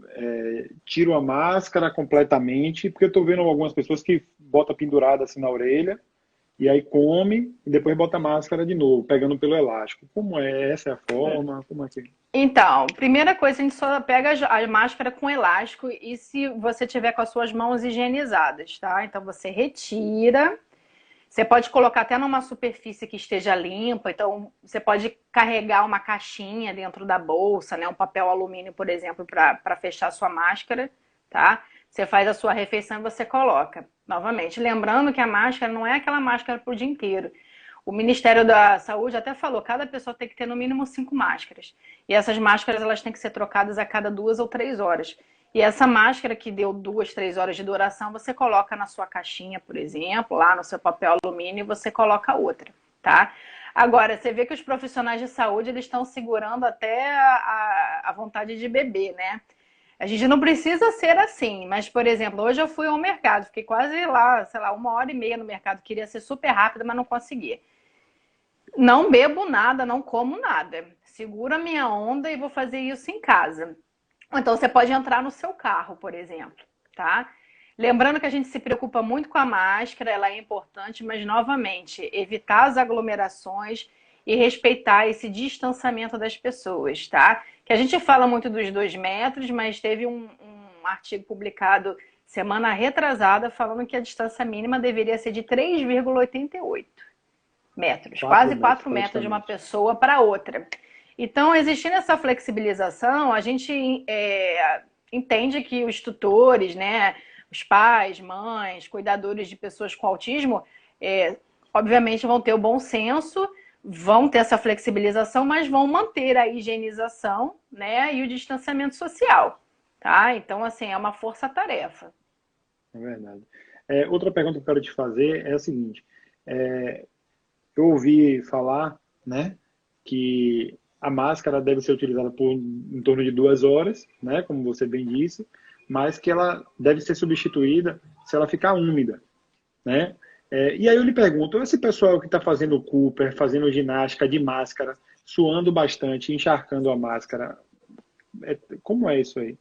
tiro a máscara completamente, porque eu estou vendo algumas pessoas que botam pendurada assim na orelha, e aí come, e depois bota a máscara de novo, pegando pelo elástico. Como é? Essa é a forma? Como é que... Então, primeira coisa, a gente só pega a máscara com elástico e se você tiver com as suas mãos higienizadas, tá? Então você retira. Você pode colocar até numa superfície que esteja limpa, então você pode carregar uma caixinha dentro da bolsa, né? Um papel alumínio, por exemplo, para fechar a sua máscara, tá? Você faz a sua refeição e você coloca. Novamente, lembrando que a máscara não é aquela máscara para o dia inteiro. O Ministério da Saúde até falou, cada pessoa tem que ter no mínimo 5 máscaras. E essas máscaras elas têm que ser trocadas a cada 2 ou 3 horas. E essa máscara que deu 2, 3 horas de duração, você coloca na sua caixinha, por exemplo, lá no seu papel alumínio, e você coloca outra, tá? Agora, você vê que os profissionais de saúde, eles estão segurando até a vontade de beber, né? A gente não precisa ser assim, mas, por exemplo, hoje eu fui ao mercado, fiquei quase lá, sei lá, 1h30 no mercado, queria ser super rápida, mas não consegui. Não bebo nada, não como nada. Seguro a minha onda e vou fazer isso em casa. Ou então você pode entrar no seu carro, por exemplo, tá? Lembrando que a gente se preocupa muito com a máscara, ela é importante, mas novamente, evitar as aglomerações e respeitar esse distanciamento das pessoas, tá? Que a gente fala muito dos 2 metros, mas teve um artigo publicado semana retrasada falando que a distância mínima deveria ser de 3,88 metros, 4 quase metros 4 metros de uma praticamente. pessoa para outra. Então, existindo essa flexibilização, a gente entende que os tutores, né, os pais, mães, cuidadores de pessoas com autismo, obviamente vão ter o bom senso, vão ter essa flexibilização, mas vão manter a higienização, né, e o distanciamento social, tá? Então, assim, é uma força-tarefa. É verdade. Outra pergunta que eu quero te fazer é a seguinte: é, eu ouvi falar, né, que a máscara deve ser utilizada por em torno de 2 horas, né, como você bem disse, mas que ela deve ser substituída se ela ficar úmida, né? E aí eu lhe pergunto, esse pessoal que está fazendo Cooper, fazendo ginástica de máscara, suando bastante, encharcando a máscara, como é isso aí?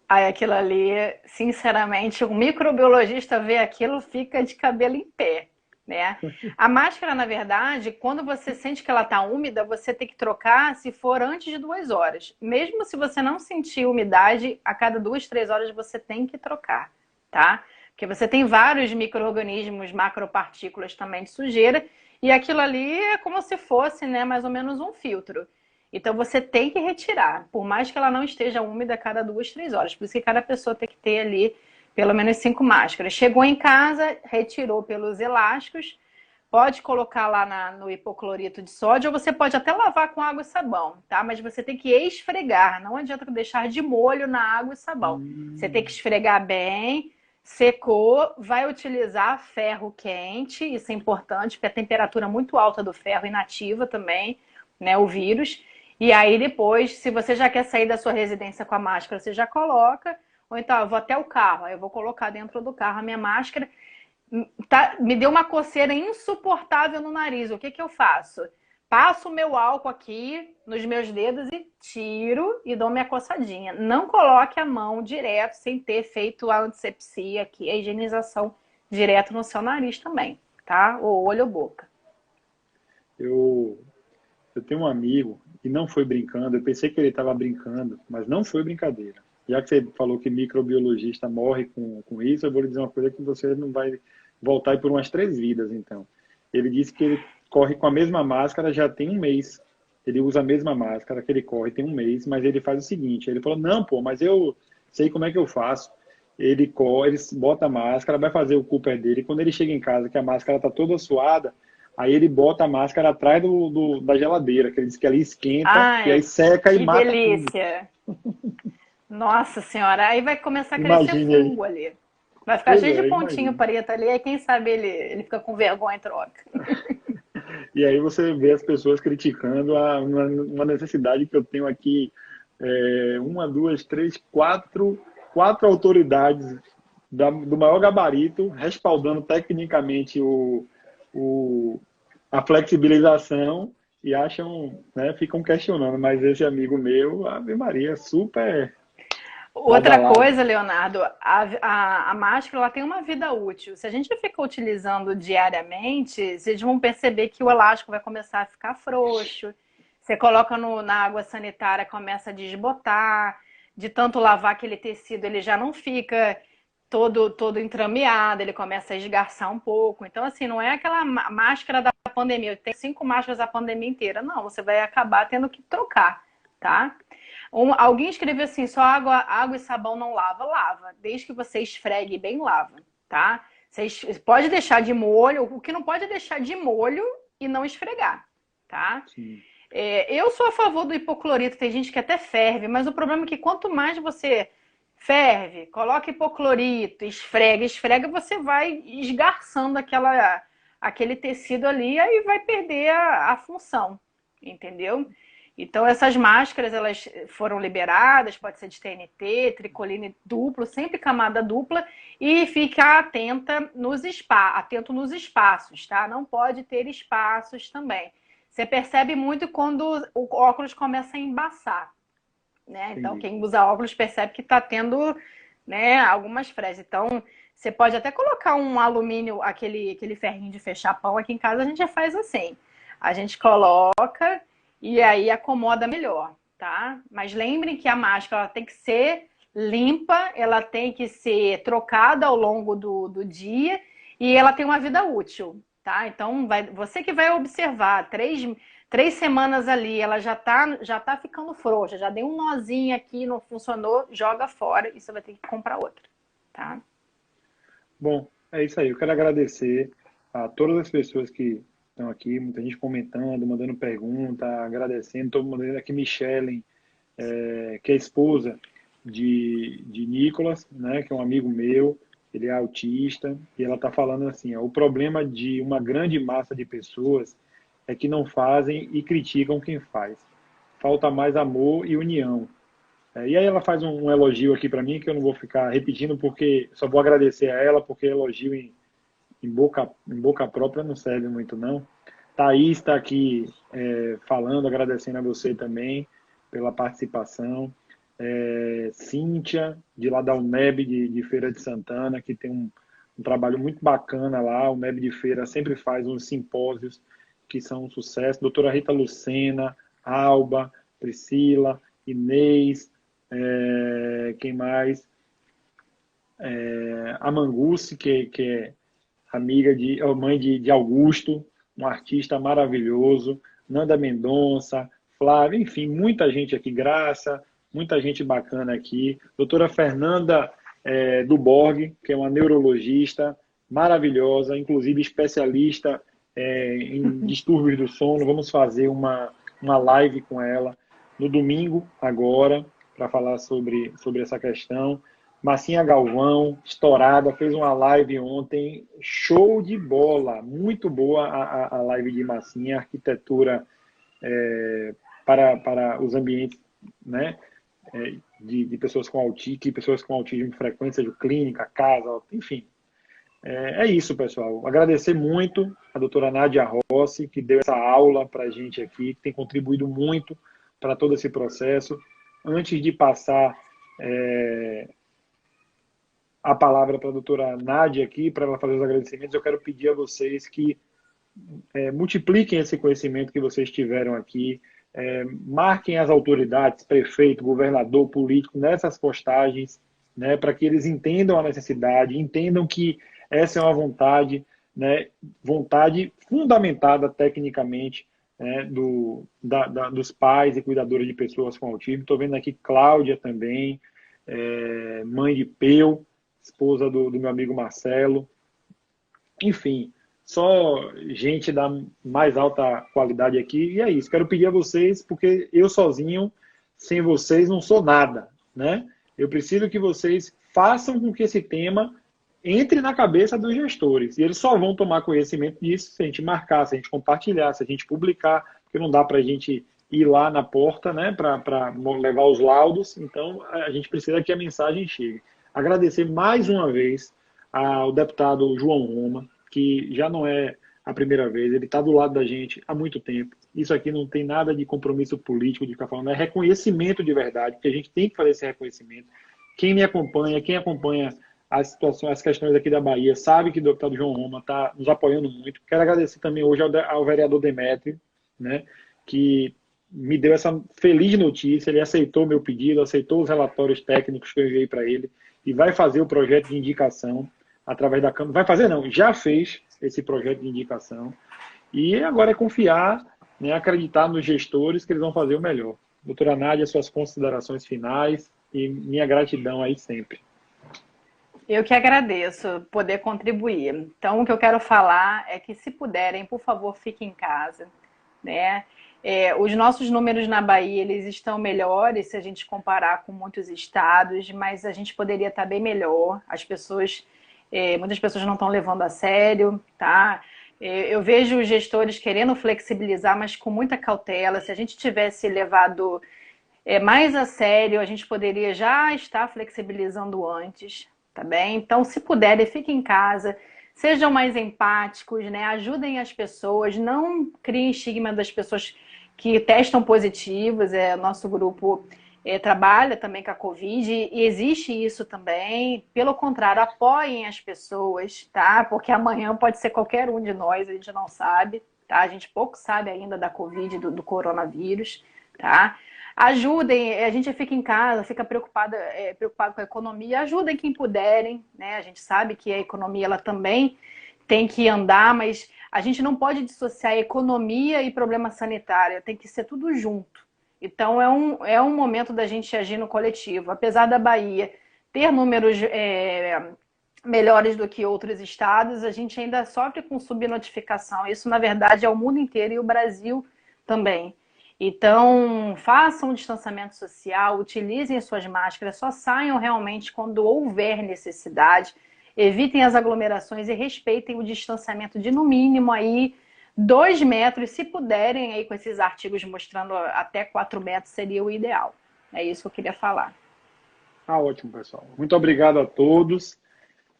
Aí aquilo ali, sinceramente, um microbiologista vê aquilo, fica de cabelo em pé, né? A máscara, na verdade, quando você sente que ela está úmida, você tem que trocar se for antes de 2 horas. Mesmo se você não sentir umidade, a cada 2, 3 horas você tem que trocar, tá? Porque você tem vários micro-organismos, macropartículas também de sujeira, e aquilo ali é como se fosse, né, mais ou menos um filtro. Então você tem que retirar, por mais que ela não esteja úmida a cada 2, 3 horas. Por isso que cada pessoa tem que ter ali pelo menos 5 máscaras. Chegou em casa, retirou pelos elásticos, pode colocar lá no hipoclorito de sódio, ou você pode até lavar com água e sabão, tá? Mas você tem que esfregar, não adianta deixar de molho na água e sabão. Você tem que Hum, esfregar bem, secou, vai utilizar ferro quente, isso é importante, porque a temperatura muito alta do ferro inativa também, né, o vírus. E aí depois, se você já quer sair da sua residência com a máscara, você já coloca. Ou então, eu vou até o carro, aí eu vou colocar dentro do carro a minha máscara. Tá, me deu uma coceira insuportável no nariz. O que que eu faço? Passo o meu álcool aqui nos meus dedos e tiro e dou minha coçadinha. Não coloque a mão direto sem ter feito a antisepsia aqui, a higienização direto no seu nariz também, tá? Ou olho ou boca. eu, eu tenho um amigo e não foi brincando, eu pensei que ele estava brincando, mas não foi brincadeira. Já que você falou que microbiologista morre com isso, eu vou lhe dizer uma coisa que você não vai voltar aí por umas 3 vidas, então. Ele disse que ele corre com a mesma máscara já tem um mês. Ele usa a mesma máscara que ele corre tem um mês, mas ele faz o seguinte, ele falou, não, pô, mas eu sei como é que eu faço. Ele corre, ele bota a máscara, vai fazer o Cooper dele, quando ele chega em casa, que a máscara está toda suada, aí ele bota a máscara atrás da geladeira, que ele diz que ali esquenta, e aí Ai, seca e que mata tudo. delícia! Nossa senhora, aí vai começar a crescer Imagine aí. fungo ali. Vai ficar Pois cheio de é, pontinho imagine. preto ali, aí quem sabe ele fica com vergonha e troca. E aí você vê as pessoas criticando uma necessidade que eu tenho aqui, uma, duas, três, quatro autoridades do maior gabarito respaldando tecnicamente o, a flexibilização e acham, né, ficam questionando, mas esse amigo meu, Ave Maria, super Outra badalado. coisa, Leonardo, a máscara ela tem uma vida útil. Se a gente fica utilizando diariamente, vocês vão perceber que o elástico vai começar a ficar frouxo. Você coloca na água sanitária, começa a desbotar. De tanto lavar aquele tecido, ele já não fica todo entrameado, ele começa a esgarçar um pouco. Então, assim, não é aquela máscara da pandemia. Eu tenho 5 máscaras da pandemia inteira. Não, você vai acabar tendo que trocar, tá? Alguém escreveu assim, só água e sabão não lava. Lava, desde que você esfregue bem, lava, tá? Você pode deixar de molho, o que não pode é deixar de molho e não esfregar, tá? Sim. Eu sou a favor do hipoclorito, tem gente que até ferve, mas o problema é que quanto mais você ferve, coloca hipoclorito, esfrega, você vai esgarçando aquele tecido ali, aí vai perder a função, entendeu? Então, essas máscaras, elas foram liberadas, pode ser de TNT, tricoline duplo, sempre camada dupla, e ficar atento nos espaços, tá? Não pode ter espaços também. Você percebe muito quando o óculos começa a embaçar, né? Então, Entendi. quem usa óculos percebe que está tendo, né, algumas frestas. Então, você pode até colocar um alumínio, aquele ferrinho de fechar pão. Aqui em casa a gente já faz assim. A gente coloca e aí acomoda melhor, tá? Mas lembrem que a máscara ela tem que ser limpa, ela tem que ser trocada ao longo do dia e ela tem uma vida útil, tá? Então, você que vai observar 3 semanas ali, ela já tá ficando frouxa, já deu um nozinho aqui, não funcionou, joga fora e você vai ter que comprar outra, tá? Bom, é isso aí. Eu quero agradecer a todas as pessoas que estão aqui, muita gente comentando, mandando pergunta, agradecendo. Estou mandando aqui Michele, que é esposa de Nicolas, né, que é um amigo meu. Ele é autista e ela está falando assim: ó, o problema de uma grande massa de pessoas é que não fazem e criticam quem faz. Falta mais amor e união. E aí ela faz um elogio aqui para mim que eu não vou ficar repetindo porque só vou agradecer a ela porque elogio em boca própria não serve muito não. Thaís está aqui falando, agradecendo a você também pela participação. Cíntia, de lá da UNEB de Feira de Santana, que tem um trabalho muito bacana lá. O UNEB de Feira sempre faz uns simpósios que são um sucesso. Doutora Rita Lucena, Alba, Priscila, Inês, quem mais? A Mangusse, que é amiga mãe de Augusto, um artista maravilhoso, Nanda Mendonça, Flávia, enfim, muita gente aqui, Graça, muita gente bacana aqui. Doutora Fernanda do Borg, que é uma neurologista maravilhosa, inclusive especialista em distúrbios do sono. Vamos fazer uma live com ela no domingo, agora, para falar sobre essa questão. Marcinha Galvão, estourada, fez uma live ontem, show de bola, muito boa a live de Marcinha, arquitetura para os ambientes, né, de pessoas com autismo, que pessoas com autismo frequente, seja clínica, casa, enfim. É isso, pessoal. Agradecer muito a doutora Nádia Rossi, que deu essa aula para a gente aqui, que tem contribuído muito para todo esse processo. Antes de passar a palavra para a doutora Nádia aqui, para ela fazer os agradecimentos, eu quero pedir a vocês que multipliquem esse conhecimento que vocês tiveram aqui, marquem as autoridades, prefeito, governador, político, nessas postagens, né, para que eles entendam a necessidade, entendam que essa é uma vontade, né, vontade fundamentada tecnicamente, né, dos pais e cuidadores de pessoas com autismo. Estou vendo aqui Cláudia também, mãe de Peu, esposa do meu amigo Marcelo. Enfim, só gente da mais alta qualidade aqui. E é isso. Quero pedir a vocês, porque eu sozinho, sem vocês, não sou nada, né? Eu preciso que vocês façam com que esse tema entre na cabeça dos gestores. E eles só vão tomar conhecimento disso se a gente marcar, se a gente compartilhar, se a gente publicar, porque não dá para a gente ir lá na porta, né, para levar os laudos. Então, a gente precisa que a mensagem chegue. Agradecer mais uma vez ao deputado João Roma, que já não é a primeira vez, ele está do lado da gente há muito tempo. Isso aqui não tem nada de compromisso político, de ficar falando, é reconhecimento de verdade, porque a gente tem que fazer esse reconhecimento. Quem acompanha as situações, as questões aqui da Bahia, sabe que o deputado João Roma está nos apoiando muito. Quero agradecer também hoje ao vereador Demétrio, né, que me deu essa feliz notícia, ele aceitou meu pedido, aceitou os relatórios técnicos que eu enviei para ele e vai fazer o projeto de indicação através da Câmara. Vai fazer não, já fez esse projeto de indicação e agora é confiar, né, acreditar nos gestores que eles vão fazer o melhor. Doutora Nádia, suas considerações finais e minha gratidão aí sempre. Eu que agradeço poder contribuir. Então, o que eu quero falar é que, se puderem, por favor, fiquem em casa, né? Os nossos números na Bahia, eles estão melhores se a gente comparar com muitos estados, mas a gente poderia estar bem melhor. Muitas pessoas não estão levando a sério, tá? Eu vejo os gestores querendo flexibilizar, mas com muita cautela. Se a gente tivesse levado mais a sério, a gente poderia já estar flexibilizando antes, tá bem? Então, se puderem, fiquem em casa, sejam mais empáticos, né? Ajudem as pessoas, não criem estigma das pessoas que testam positivos. Nosso grupo trabalha também com a Covid e existe isso também. Pelo contrário, apoiem as pessoas, tá? Porque amanhã pode ser qualquer um de nós, a gente não sabe, tá? A gente pouco sabe ainda da Covid, do coronavírus, tá? Ajudem, a gente fica em casa, fica preocupado com a economia, ajudem quem puderem, né? A gente sabe que a economia ela também tem que andar, mas a gente não pode dissociar economia e problema sanitário, tem que ser tudo junto. Então é um momento da gente agir no coletivo. Apesar da Bahia ter números melhores do que outros estados, a gente ainda sofre com subnotificação. Isso, na verdade, é o mundo inteiro e o Brasil também. Então, façam o distanciamento social, utilizem suas máscaras, só saiam realmente quando houver necessidade, evitem as aglomerações e respeitem o distanciamento de, no mínimo, aí 2 metros, se puderem, aí com esses artigos mostrando até 4 metros seria o ideal. É isso que eu queria falar. Tá ótimo, pessoal. Muito obrigado a todos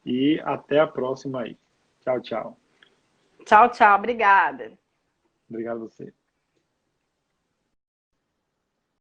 e até a próxima aí. Tchau, tchau. Tchau, tchau. Obrigada. Obrigado a você.